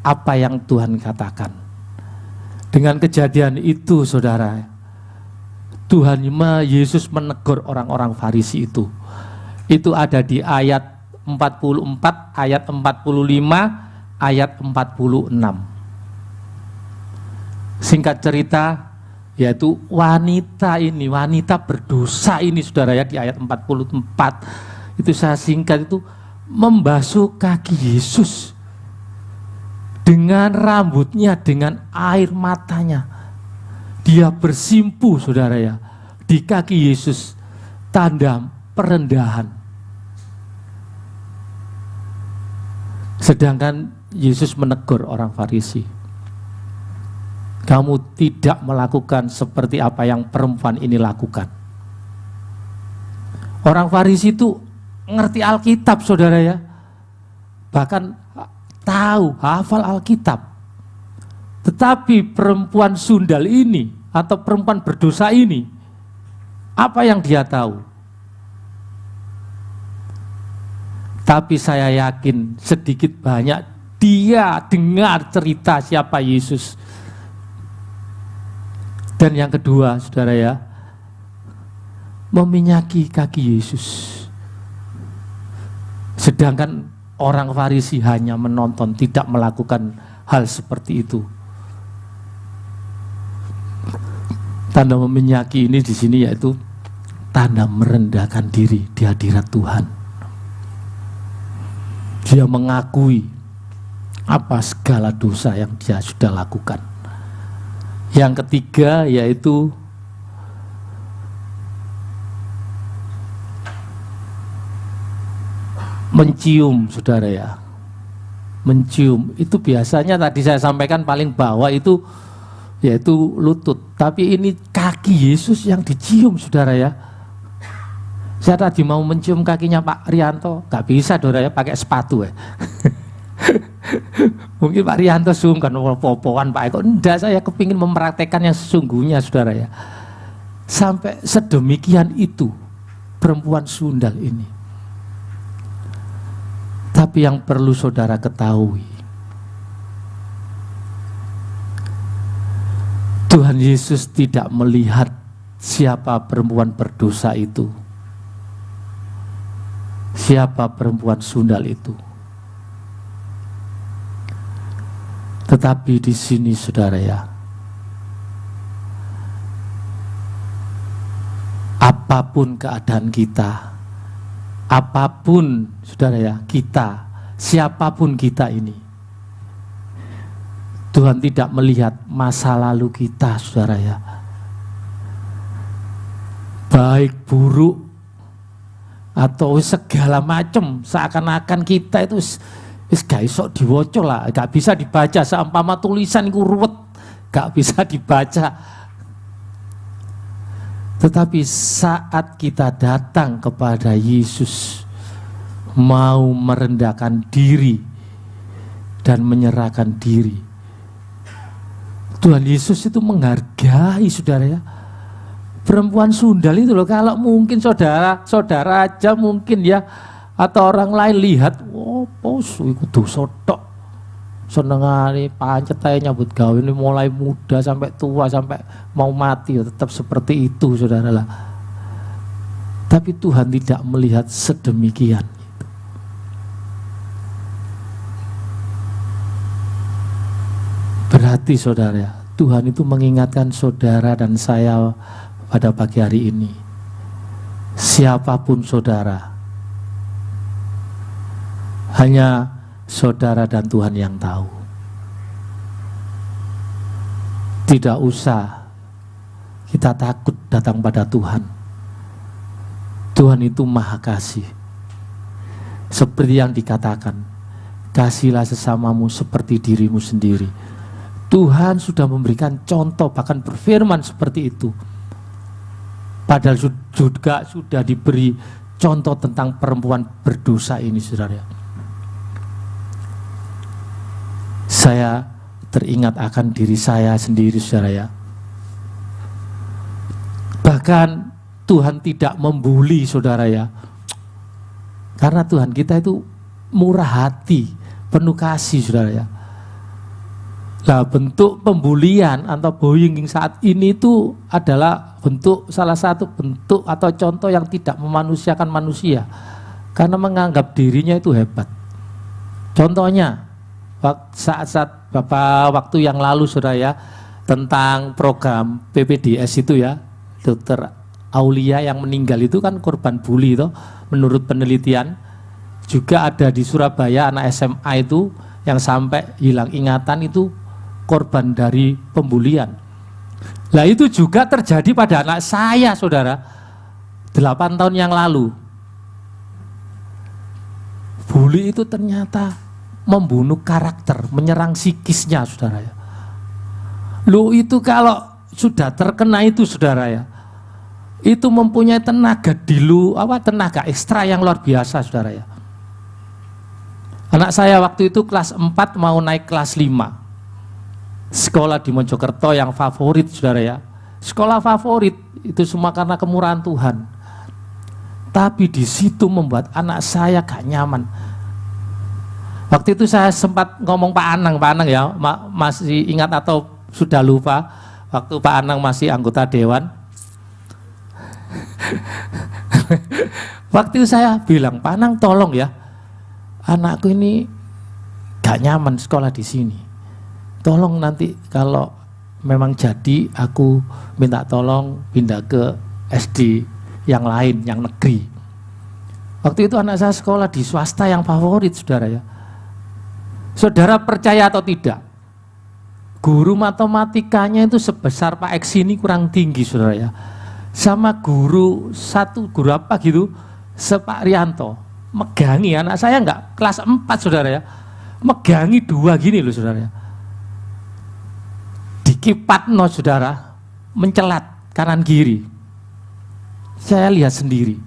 apa yang Tuhan katakan? Dengan kejadian itu saudara, Tuhan Yesus menegur orang-orang Farisi itu. Itu ada di ayat 44, ayat 45, ayat 46. Singkat cerita, yaitu wanita ini, wanita berdosa ini saudara ya, di ayat 44 itu saya singkat itu membasuh kaki Yesus dengan rambutnya, dengan air matanya. Dia bersimpuh saudara ya di kaki Yesus, tanda perendahan. Sedangkan Yesus menegur orang Farisi, kamu tidak melakukan seperti apa yang perempuan ini lakukan. Orang Farisi itu ngerti Alkitab saudara ya, bahkan tahu, hafal Alkitab. Tetapi perempuan sundal ini atau perempuan berdosa ini, apa yang dia tahu? Tapi saya yakin sedikit banyak dia dengar cerita siapa Yesus. Dan yang kedua saudara ya, meminyaki kaki Yesus. Sedangkan orang Farisi hanya menonton, tidak melakukan hal seperti itu. Tanda meminyaki ini di sini yaitu tanda merendahkan diri di hadirat Tuhan. Dia mengakui apa segala dosa yang dia sudah lakukan. Yang ketiga yaitu mencium saudara ya. Mencium itu biasanya tadi saya sampaikan paling bawah itu yaitu lutut. Tapi ini kaki Yesus yang dicium, saudara ya. Saya tadi mau mencium kakinya Pak Rianto, gak bisa, saudara ya, pakai sepatu ya. Mungkin Pak Rianto sungkan popoan Pak Eko. Enggak, saya kepingin mempraktekkan yang sesungguhnya, saudara ya. Sampai sedemikian itu perempuan sundal ini. Tapi yang perlu saudara ketahui, Tuhan Yesus tidak melihat siapa perempuan berdosa itu, siapa perempuan sundal itu. Tetapi di sini, saudara ya, apapun keadaan kita, apapun, saudara ya, kita, siapapun kita ini, Tuhan tidak melihat masa lalu kita, saudara ya, baik buruk atau segala macam, seakan-akan kita itu gak iso diwaca lah, gak bisa dibaca, seumpama tulisan itu ruwet, gak bisa dibaca. Tetapi saat kita datang kepada Yesus, mau merendahkan diri dan menyerahkan diri, Tuhan Yesus itu menghargai, saudara ya. Perempuan sundal itu loh, kalau mungkin saudara aja mungkin ya, atau orang lain lihat, oh pos iku dosa tok, senengane pancet ae nyambut gawe ini mulai muda sampai tua sampai mau mati, tetap seperti itu, saudara lah. Tapi Tuhan tidak melihat sedemikian. Berarti, saudara ya, Tuhan itu mengingatkan saudara dan saya pada pagi hari ini, siapapun saudara, hanya saudara dan Tuhan yang tahu. Tidak usah kita takut datang pada Tuhan. Tuhan itu maha kasih. Seperti yang dikatakan, kasihilah sesamamu seperti dirimu sendiri. Tuhan sudah memberikan contoh, bahkan berfirman seperti itu. Padahal juga sudah diberi contoh tentang perempuan berdosa ini, saudara. Saya teringat akan diri saya sendiri, saudara ya. Bahkan Tuhan tidak membuli, saudara ya. Karena Tuhan kita itu murah hati, penuh kasih, saudara ya. Nah, bentuk pembulian atau bullying saat ini itu adalah salah satu bentuk atau contoh yang tidak memanusiakan manusia, karena menganggap dirinya itu hebat. Contohnya saat-saat beberapa waktu yang lalu, saudara ya, tentang program PPDS itu ya, Dokter Aulia yang meninggal itu kan korban bully itu, menurut penelitian. Juga ada di Surabaya anak SMA itu yang sampai hilang ingatan itu korban dari pembulian. Nah, itu juga terjadi pada anak saya, saudara, 8 tahun yang lalu. Bully itu ternyata membunuh karakter, menyerang psikisnya, saudara ya. Lu itu kalau sudah terkena itu, saudara ya, itu mempunyai tenaga tenaga ekstra yang luar biasa, saudara ya. Anak saya waktu itu kelas 4 mau naik kelas 5. Sekolah di Mojokerto yang favorit, saudara ya. Sekolah favorit itu semua karena kemurahan Tuhan. Tapi di situ membuat anak saya gak nyaman. Waktu itu saya sempat ngomong Pak Anang ya, masih ingat atau sudah lupa, waktu Pak Anang masih anggota dewan. Waktu itu saya bilang, Pak Anang tolong ya, anakku ini gak nyaman sekolah di sini. Tolong nanti kalau memang jadi, aku minta tolong pindah ke SD yang lain, yang negeri. Waktu itu anak saya sekolah di swasta yang favorit, saudara ya. Saudara percaya atau tidak, guru matematikanya itu sebesar Pak X ini kurang tinggi, saudara ya. Sama guru apa gitu, Pak Rianto, megangi anak saya enggak, kelas 4, saudara ya. Megangi 2 gini loh, saudara ya. dikipatno saudara, mencelat kanan kiri. Saya lihat sendiri.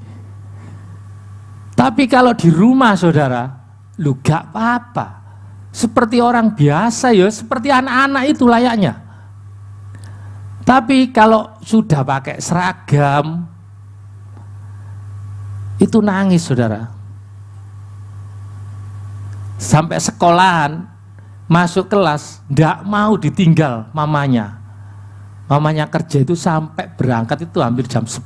Tapi kalau di rumah saudara, lu gak apa-apa. Seperti orang biasa ya, seperti anak-anak itu layaknya. Tapi kalau sudah pakai seragam, itu nangis saudara. Sampai sekolahan, masuk kelas, ndak mau ditinggal mamanya. Mamanya kerja itu sampai berangkat itu hampir jam 10.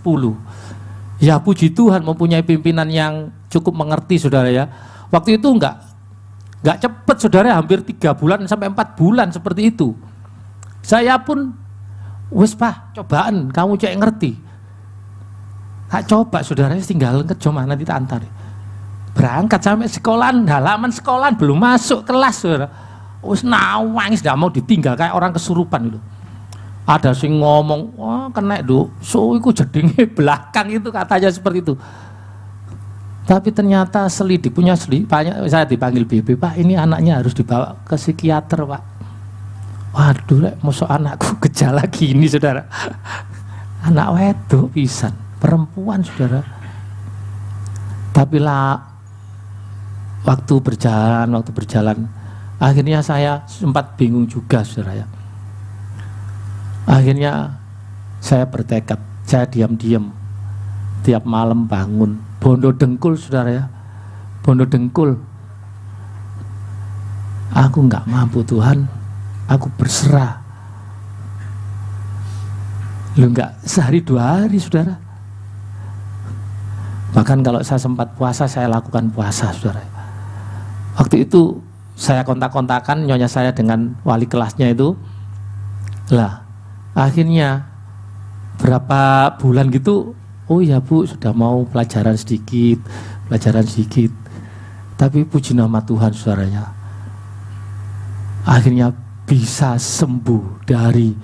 Ya puji Tuhan mempunyai pimpinan yang cukup mengerti saudara ya. Waktu itu enggak cepet saudara, hampir 3 bulan sampai 4 bulan seperti itu. Saya pun, wes Pak, cobaan, kamu cek ngerti. Tak coba saudara, tinggal kerja mana nanti tak antar. Berangkat sampai sekolahan, halaman sekolahan belum masuk kelas saudara. Wes nangis, tidak mau ditinggal kayak orang kesurupan itu. Ada sing ngomong, wah kena do, so iku jedinge belakang itu katanya seperti itu. Tapi ternyata punya selidik, saya dipanggil BB, Pak ini anaknya harus dibawa ke psikiater Pak. Waduh, mosok anakku gejala gini saudara. Anak wedok pisan, perempuan saudara. Tapi lah waktu berjalan, akhirnya saya sempat bingung juga saudara ya. Akhirnya saya bertekad, saya diam-diam tiap malam bangun, bondo dengkul saudara ya, bondo dengkul. Aku nggak mampu Tuhan, aku berserah. Lu nggak sehari 2 hari saudara. Bahkan kalau saya sempat puasa, saya lakukan puasa saudara. Waktu itu saya kontak-kontakan nyonya saya dengan wali kelasnya itu. Lah akhirnya berapa bulan gitu, oh ya Bu sudah mau pelajaran sedikit. Tapi puji nama Tuhan saudaranya, akhirnya bisa sembuh dari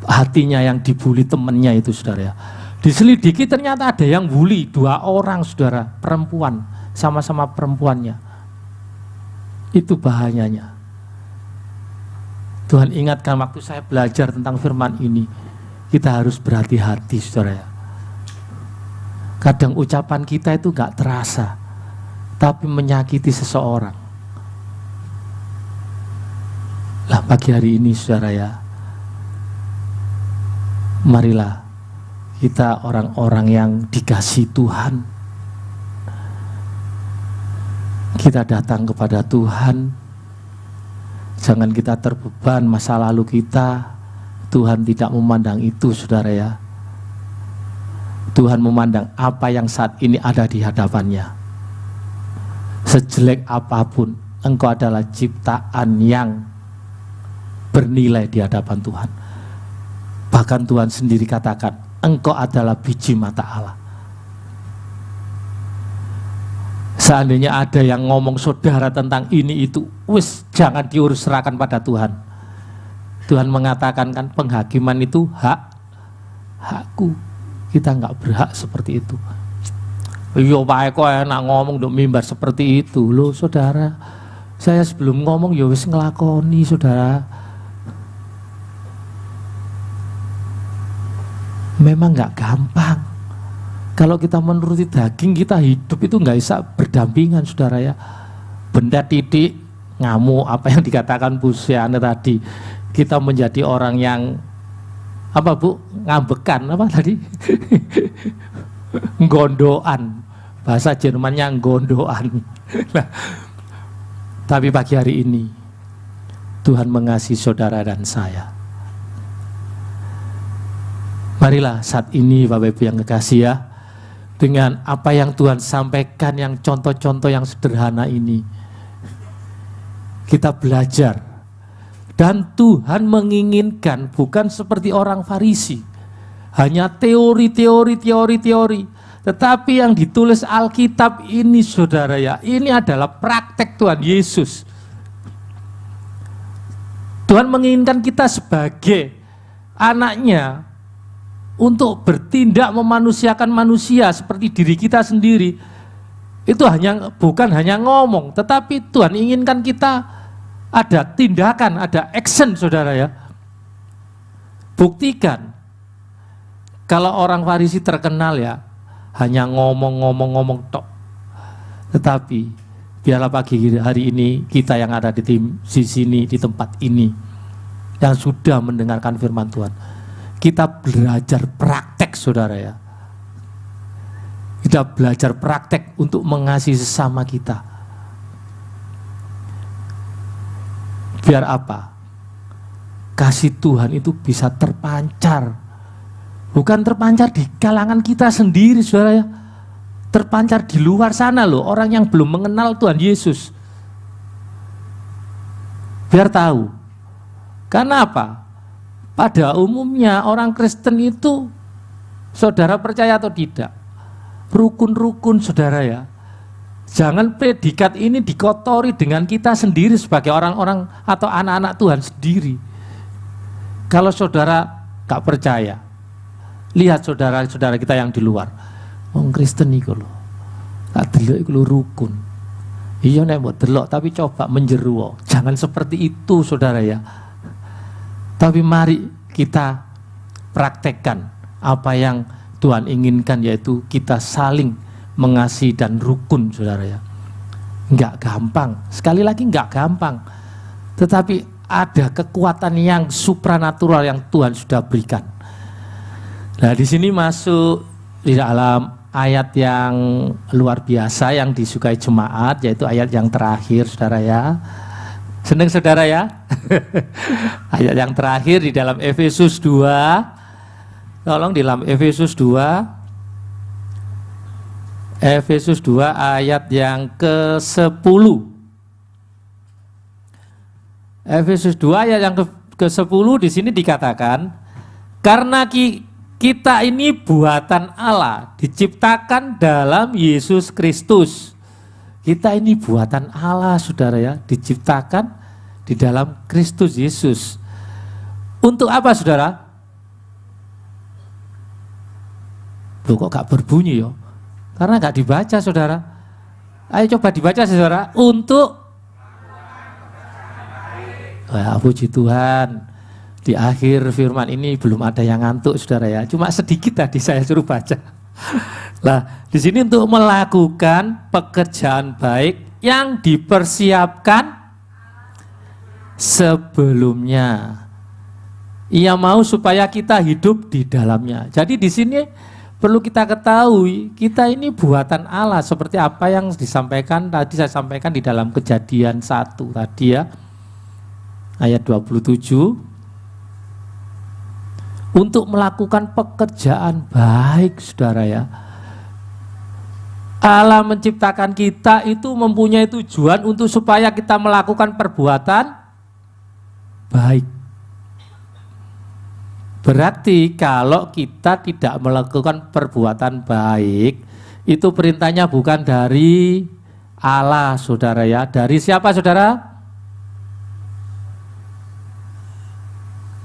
hatinya yang dibully temennya itu saudara ya. Diselidiki ternyata ada yang bully 2 orang saudara, perempuan, sama-sama perempuannya. Itu bahayanya. Tuhan ingatkan waktu saya belajar tentang firman ini, kita harus berhati-hati saudara. Kadang ucapan kita itu gak terasa, tapi menyakiti seseorang. Lah pagi hari ini saudara ya, marilah kita orang-orang yang dikasihi Tuhan. Kita datang kepada Tuhan. Jangan kita terbeban masa lalu kita. Tuhan tidak memandang itu saudara ya. Tuhan memandang apa yang saat ini ada di hadapannya. Sejelek apapun, engkau adalah ciptaan yang bernilai di hadapan Tuhan. Bahkan Tuhan sendiri katakan, engkau adalah biji mata Allah. Seandainya ada yang ngomong saudara tentang ini itu, wis jangan diurus, serahkan pada Tuhan. Tuhan mengatakan kan penghakiman itu hakku. Kita nggak berhak seperti itu. Yo Pak Eko enak ngomong untuk mimbar seperti itu loh saudara. Saya sebelum ngomong ya wis ngelakoni saudara. Memang nggak gampang. Kalau kita menuruti daging, kita hidup itu nggak bisa berdampingan saudara ya. Benda titik, ngamuk, apa yang dikatakan Bu Siana tadi. Kita menjadi orang yang, apa Bu, ngambekan, apa tadi? Nggondoan, bahasa Jermannya nggondoan. Tapi pagi hari ini, Tuhan mengasihi saudara dan saya. Marilah saat ini Bapak Ibu yang kekasih ya, dengan apa yang Tuhan sampaikan, yang contoh-contoh yang sederhana ini, kita belajar. Dan Tuhan menginginkan bukan seperti orang Farisi, hanya teori, tetapi yang ditulis Alkitab ini saudara ya, ini adalah praktek Tuhan Yesus. Tuhan menginginkan kita sebagai anaknya untuk bertindak memanusiakan manusia seperti diri kita sendiri. Itu bukan hanya ngomong, tetapi Tuhan inginkan kita Ada tindakan, ada action, saudara ya. Buktikan. Kalau orang Farisi terkenal ya, hanya ngomong tok. Tetapi biarlah pagi hari ini kita yang ada di sini, di tempat ini, yang sudah mendengarkan firman Tuhan, kita belajar praktek, saudara ya. Kita belajar praktek untuk mengasihi sesama kita. Biar apa? Kasih Tuhan itu bisa terpancar. Bukan terpancar di kalangan kita sendiri, saudara ya. Terpancar di luar sana loh, orang yang belum mengenal Tuhan Yesus. Biar tahu. Karena apa? Pada umumnya orang Kristen itu, saudara percaya atau tidak, rukun-rukun, saudara ya. Jangan predikat ini dikotori dengan kita sendiri sebagai orang-orang atau anak-anak Tuhan sendiri. Kalau saudara gak percaya, lihat saudara-saudara kita yang di luar. Wong Kristen iku lho. Tak delok iku rukun. Iya nek mbok delok tapi coba menjeru. Jangan seperti itu, saudara ya. Tapi mari kita praktekkan apa yang Tuhan inginkan, yaitu kita saling mengasihi dan rukun, saudara ya. Enggak gampang, sekali lagi enggak gampang. Tetapi ada kekuatan yang supranatural yang Tuhan sudah berikan. Nah, di sini masuk di dalam ayat yang luar biasa yang disukai jemaat, yaitu ayat yang terakhir, saudara ya. Senang saudara ya? Ayat yang terakhir di dalam Efesus 2. Tolong di dalam Efesus 2. Efesus 2 ayat yang ke-10. Efesus 2 ayat yang ke-10 di sini dikatakan, karena kita ini buatan Allah, diciptakan dalam Yesus Kristus. Kita ini buatan Allah, saudara ya, diciptakan di dalam Kristus Yesus. Untuk apa, saudara? Loh, kok gak berbunyi ya? Karena gak dibaca, saudara. Ayo coba dibaca, saudara. Untuk, wah, puji Tuhan. Di akhir firman ini belum ada yang ngantuk, saudara ya. Cuma sedikit tadi saya suruh baca. Nah, di sini untuk melakukan pekerjaan baik yang dipersiapkan sebelumnya. Ia mau supaya kita hidup di dalamnya. Jadi di sini perlu kita ketahui, kita ini buatan Allah, seperti apa yang disampaikan tadi, saya sampaikan di dalam Kejadian 1 tadi ya. Ayat 27. Untuk melakukan pekerjaan baik, saudara ya. Allah menciptakan kita itu mempunyai tujuan untuk supaya kita melakukan perbuatan baik. Berarti kalau kita tidak melakukan perbuatan baik, itu perintahnya bukan dari Allah, saudara ya. Dari siapa, saudara?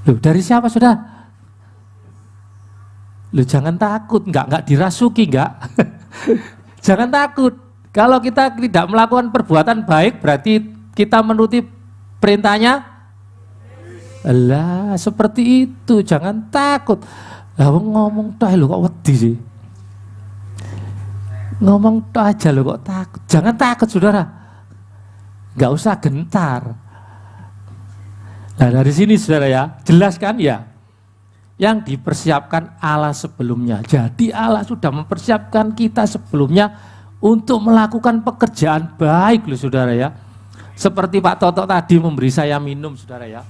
Loh, dari siapa, saudara? Loh, jangan takut, enggak dirasuki, enggak. Jangan takut. Kalau kita tidak melakukan perbuatan baik, berarti kita menuruti perintahnya. Alah, seperti itu, jangan takut. Lah ngomong toh lho kok wedi sih. Ngomong toh aja lho kok takut. Jangan takut, saudara. Enggak usah gentar. Nah, dari sini, saudara ya, jelas kan ya? Yang dipersiapkan Allah sebelumnya. Jadi Allah sudah mempersiapkan kita sebelumnya untuk melakukan pekerjaan baik loh, saudara ya. Seperti Pak Toto tadi memberi saya minum, saudara ya.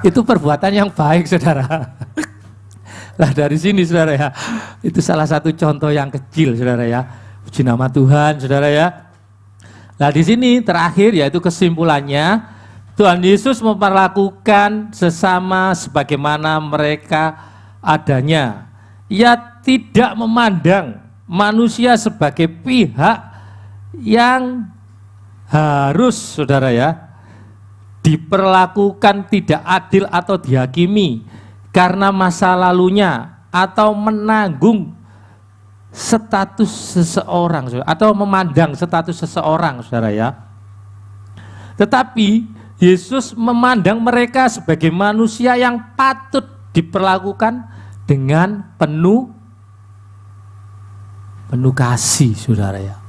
Itu perbuatan yang baik, saudara. Nah, dari sini, saudara ya, itu salah satu contoh yang kecil, saudara ya. Puji nama Tuhan, saudara ya. Nah, di sini terakhir yaitu kesimpulannya, Tuhan Yesus memperlakukan sesama sebagaimana mereka adanya. Ia tidak memandang manusia sebagai pihak yang harus, saudara ya, diperlakukan tidak adil atau dihakimi karena masa lalunya atau menanggung status seseorang, atau memandang status seseorang, saudara ya. Tetapi Yesus memandang mereka sebagai manusia yang patut diperlakukan dengan penuh kasih, saudara ya.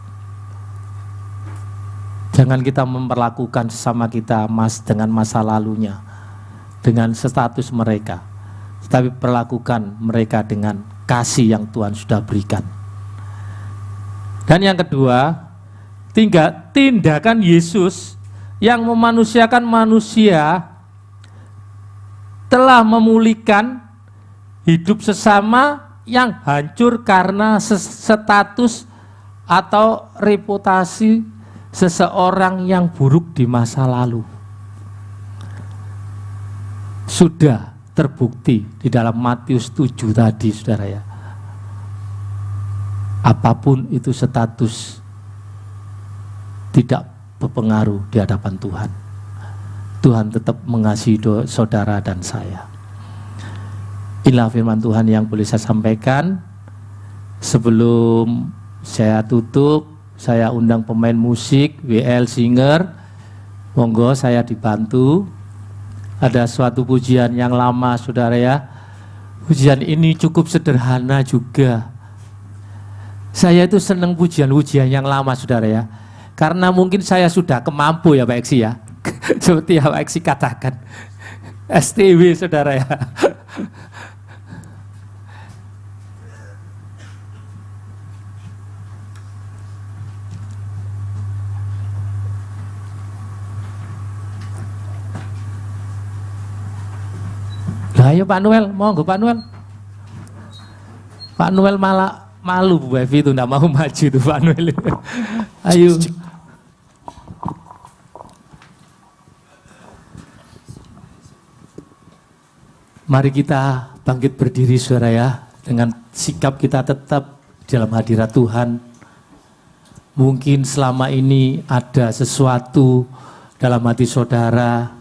Jangan kita memperlakukan sesama kita dengan masa lalunya, dengan status mereka, tetapi perlakukan mereka dengan kasih yang Tuhan sudah berikan. Dan yang kedua, tindakan Yesus yang memanusiakan manusia telah memulihkan hidup sesama yang hancur karena status atau reputasi seseorang yang buruk di masa lalu. Sudah terbukti di dalam Matius 7 tadi, saudara ya. Apapun itu status tidak berpengaruh di hadapan Tuhan. Tuhan tetap mengasihi saudara dan saya. Inilah firman Tuhan yang boleh saya sampaikan. Sebelum saya tutup, saya undang pemain musik, WL Singer. Monggo saya dibantu. Ada suatu pujian yang lama, saudara ya. Pujian ini cukup sederhana juga. Saya itu senang pujian-pujian yang lama, saudara ya. Karena mungkin saya sudah kemampu ya Pak Eksi ya. Seperti yang Pak Eksi katakan. STW, saudara ya. Ayo Pak Noel, monggo Pak Noel. Pak Noel malah malu Bu Evi itu enggak mau maju tuh Pak Noel. Ayo. Mari kita bangkit berdiri, saudara ya, dengan sikap kita tetap dalam hadirat Tuhan. Mungkin selama ini ada sesuatu dalam hati saudara.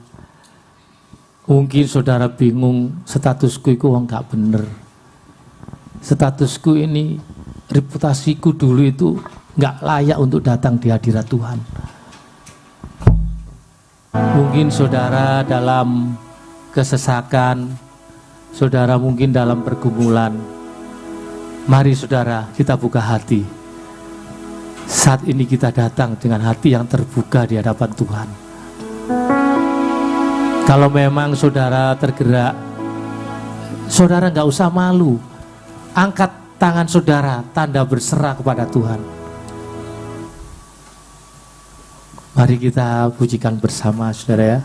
Mungkin saudara bingung, statusku itu enggak bener. Statusku ini, reputasiku dulu itu enggak layak untuk datang di hadirat Tuhan. Mungkin saudara dalam kesesakan, saudara mungkin dalam pergumulan. Mari saudara, kita buka hati. Saat ini kita datang dengan hati yang terbuka di hadapan Tuhan. Kalau memang saudara tergerak, saudara nggak usah malu. Angkat tangan saudara, tanda berserah kepada Tuhan. Mari kita pujikan bersama, saudara ya.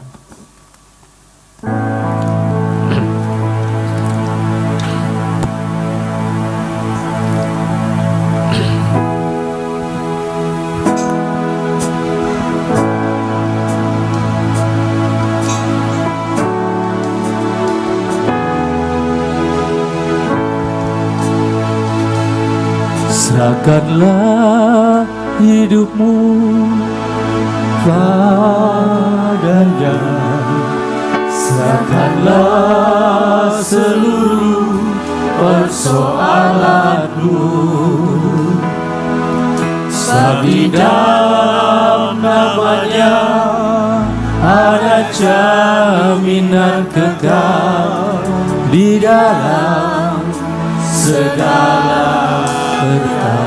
Serahkanlah hidupmu padanya, serahkanlah seluruh persoalanmu. Sebab di dalam namanya ada jaminan kekal, di dalam segala perkara.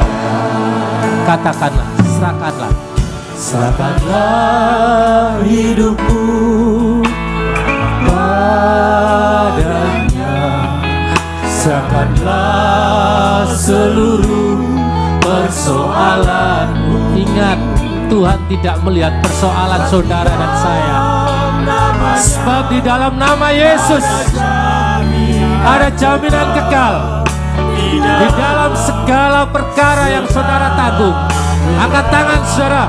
Katakanlah, serahkanlah. Serahkanlah hidupku padanya, serahkanlah seluruh persoalanmu. Ingat, Tuhan tidak melihat persoalan saudara dan saya. Sebab di dalam nama Yesus ada jaminan kekal. Di dalam segala perkara yang saudara tanggung, angkat tangan saudara,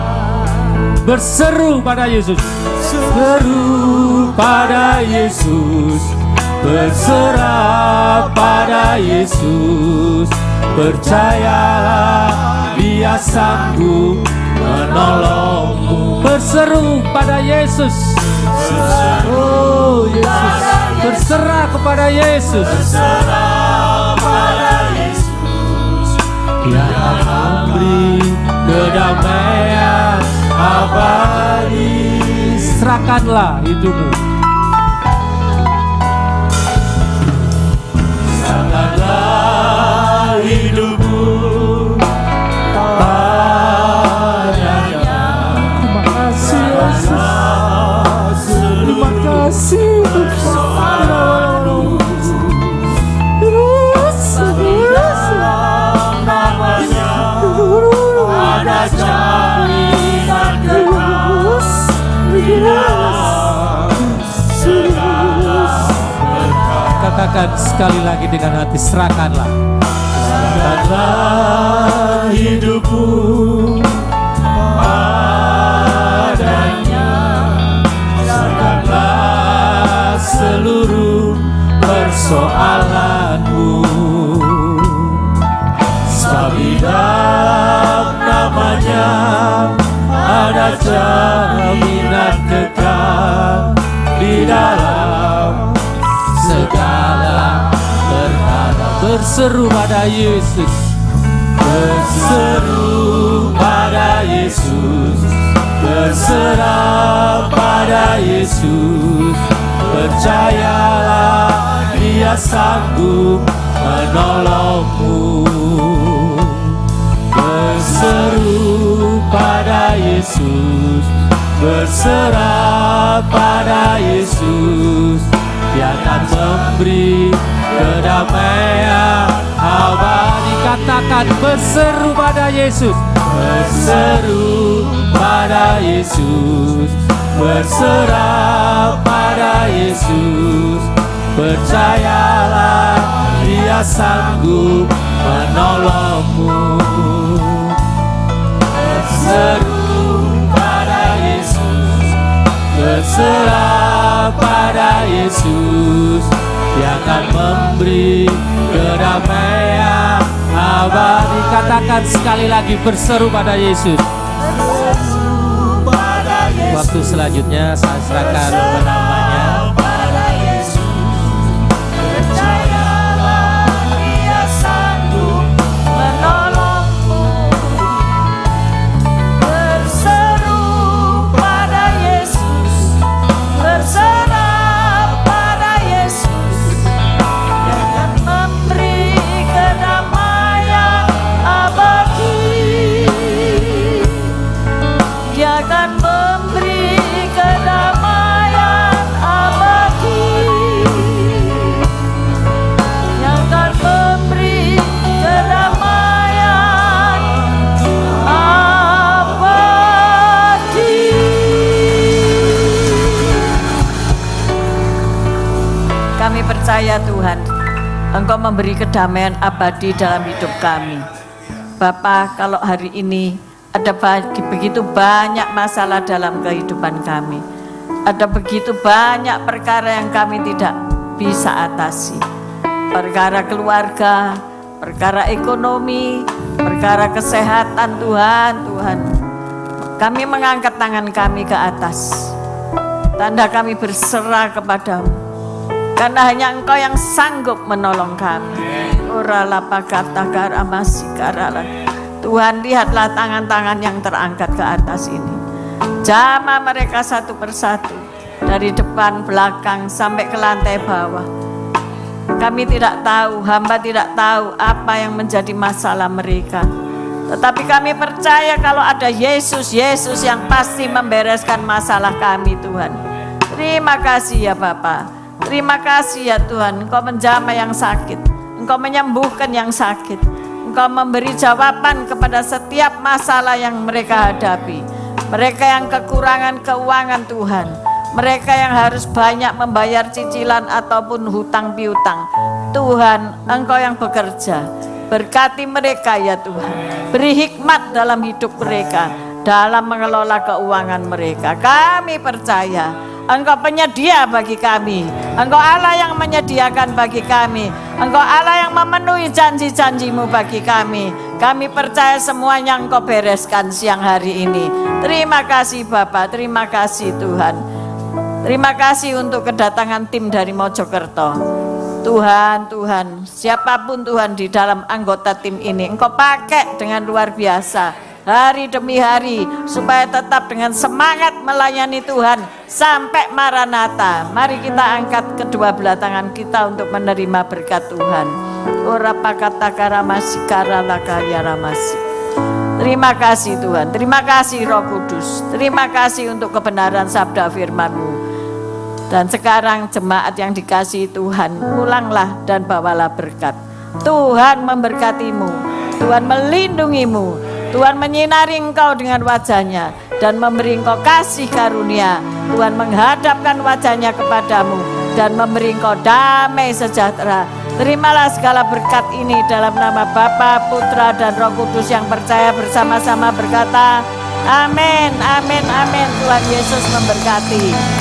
berseru pada Yesus, seru pada Yesus, berserah pada Yesus, percayalah Dia sanggup menolongmu. Berseru pada Yesus, oh Yesus, berserah kepada Yesus, berserah pada Yesus. Dia akan memberi kedamaian abadi serahkanlah hidupmu. Serahkanlah hidupmu padanya. Terima kasih Yesus. Terima kasih Persoalanmu namanya ada jaminan kekal di dalam segala berkat. Katakan sekali lagi dengan hati, serahkanlah. Serahkanlah hidupmu padanya. Serahkanlah seluruh persoalanmu. Sebab di dalam namanya ada jaminan kekal di dalam segala perkara. Berseru pada Yesus. Berseru pada Yesus, berserah pada Yesus. Percayalah Dia sanggup menolongmu. Berseru pada Yesus, berserah pada Yesus. Dia akan memberi kedamaian abadi. Katakan berseru pada Yesus. Berseru pada Yesus, berserah pada Yesus. Percayalah Dia sanggup menolongmu. Berseru pada Yesus, berserah pada Yesus. Dia akan memberi kedamaian abadi. Katakan sekali lagi, berseru pada Yesus. Waktu selanjutnya saya serahkan namanya. Kami percaya Tuhan, Engkau memberi kedamaian abadi dalam hidup kami. Bapa, kalau hari ini ada begitu banyak masalah dalam kehidupan kami, ada begitu banyak perkara yang kami tidak bisa atasi. Perkara keluarga, perkara ekonomi, perkara kesehatan Tuhan. Kami mengangkat tangan kami ke atas. Tanda kami berserah kepadamu. Karena hanya Engkau yang sanggup menolong kami. Tuhan, lihatlah tangan-tangan yang terangkat ke atas ini. Jamah mereka satu persatu, dari depan, belakang, sampai ke lantai bawah. Kami tidak tahu, hamba tidak tahu apa yang menjadi masalah mereka. Tetapi kami percaya kalau ada Yesus yang pasti membereskan masalah kami, Tuhan. Terima kasih ya Bapa. Terima kasih ya Tuhan, Engkau menjamah yang sakit, Engkau menyembuhkan yang sakit, Engkau memberi jawaban kepada setiap masalah yang mereka hadapi. Mereka yang kekurangan keuangan Tuhan, mereka yang harus banyak membayar cicilan ataupun hutang piutang, Tuhan Engkau yang bekerja. Berkati mereka ya Tuhan, beri hikmat dalam hidup mereka, dalam mengelola keuangan mereka. Kami percaya Engkau penyedia bagi kami, Engkau Allah yang menyediakan bagi kami, Engkau Allah yang memenuhi janji-janji-Mu bagi kami. Kami percaya semuanya Engkau bereskan siang hari ini. Terima kasih Bapa, terima kasih Tuhan. Terima kasih untuk kedatangan tim dari Mojokerto. Tuhan, siapapun Tuhan di dalam anggota tim ini, Engkau pakai dengan luar biasa. hari demi hari, supaya tetap dengan semangat melayani Tuhan sampai Maranatha. Mari kita angkat kedua belah tangan kita untuk menerima berkat Tuhan. Ora pakata karamasi karalaka yaramasi. Terima kasih Tuhan, terima kasih Roh Kudus, terima kasih untuk kebenaran sabda firman-Mu. Dan sekarang jemaat yang dikasihi Tuhan, pulanglah dan bawalah berkat. Tuhan memberkatimu, Tuhan melindungimu, Tuhan menyinari engkau dengan wajah-Nya dan memberi engkau kasih karunia. Tuhan menghadapkan wajah-Nya kepadamu dan memberi engkau damai sejahtera. Terimalah segala berkat ini dalam nama Bapa, Putra, dan Roh Kudus yang percaya bersama-sama berkata, amin, amin, amin. Tuhan Yesus memberkati.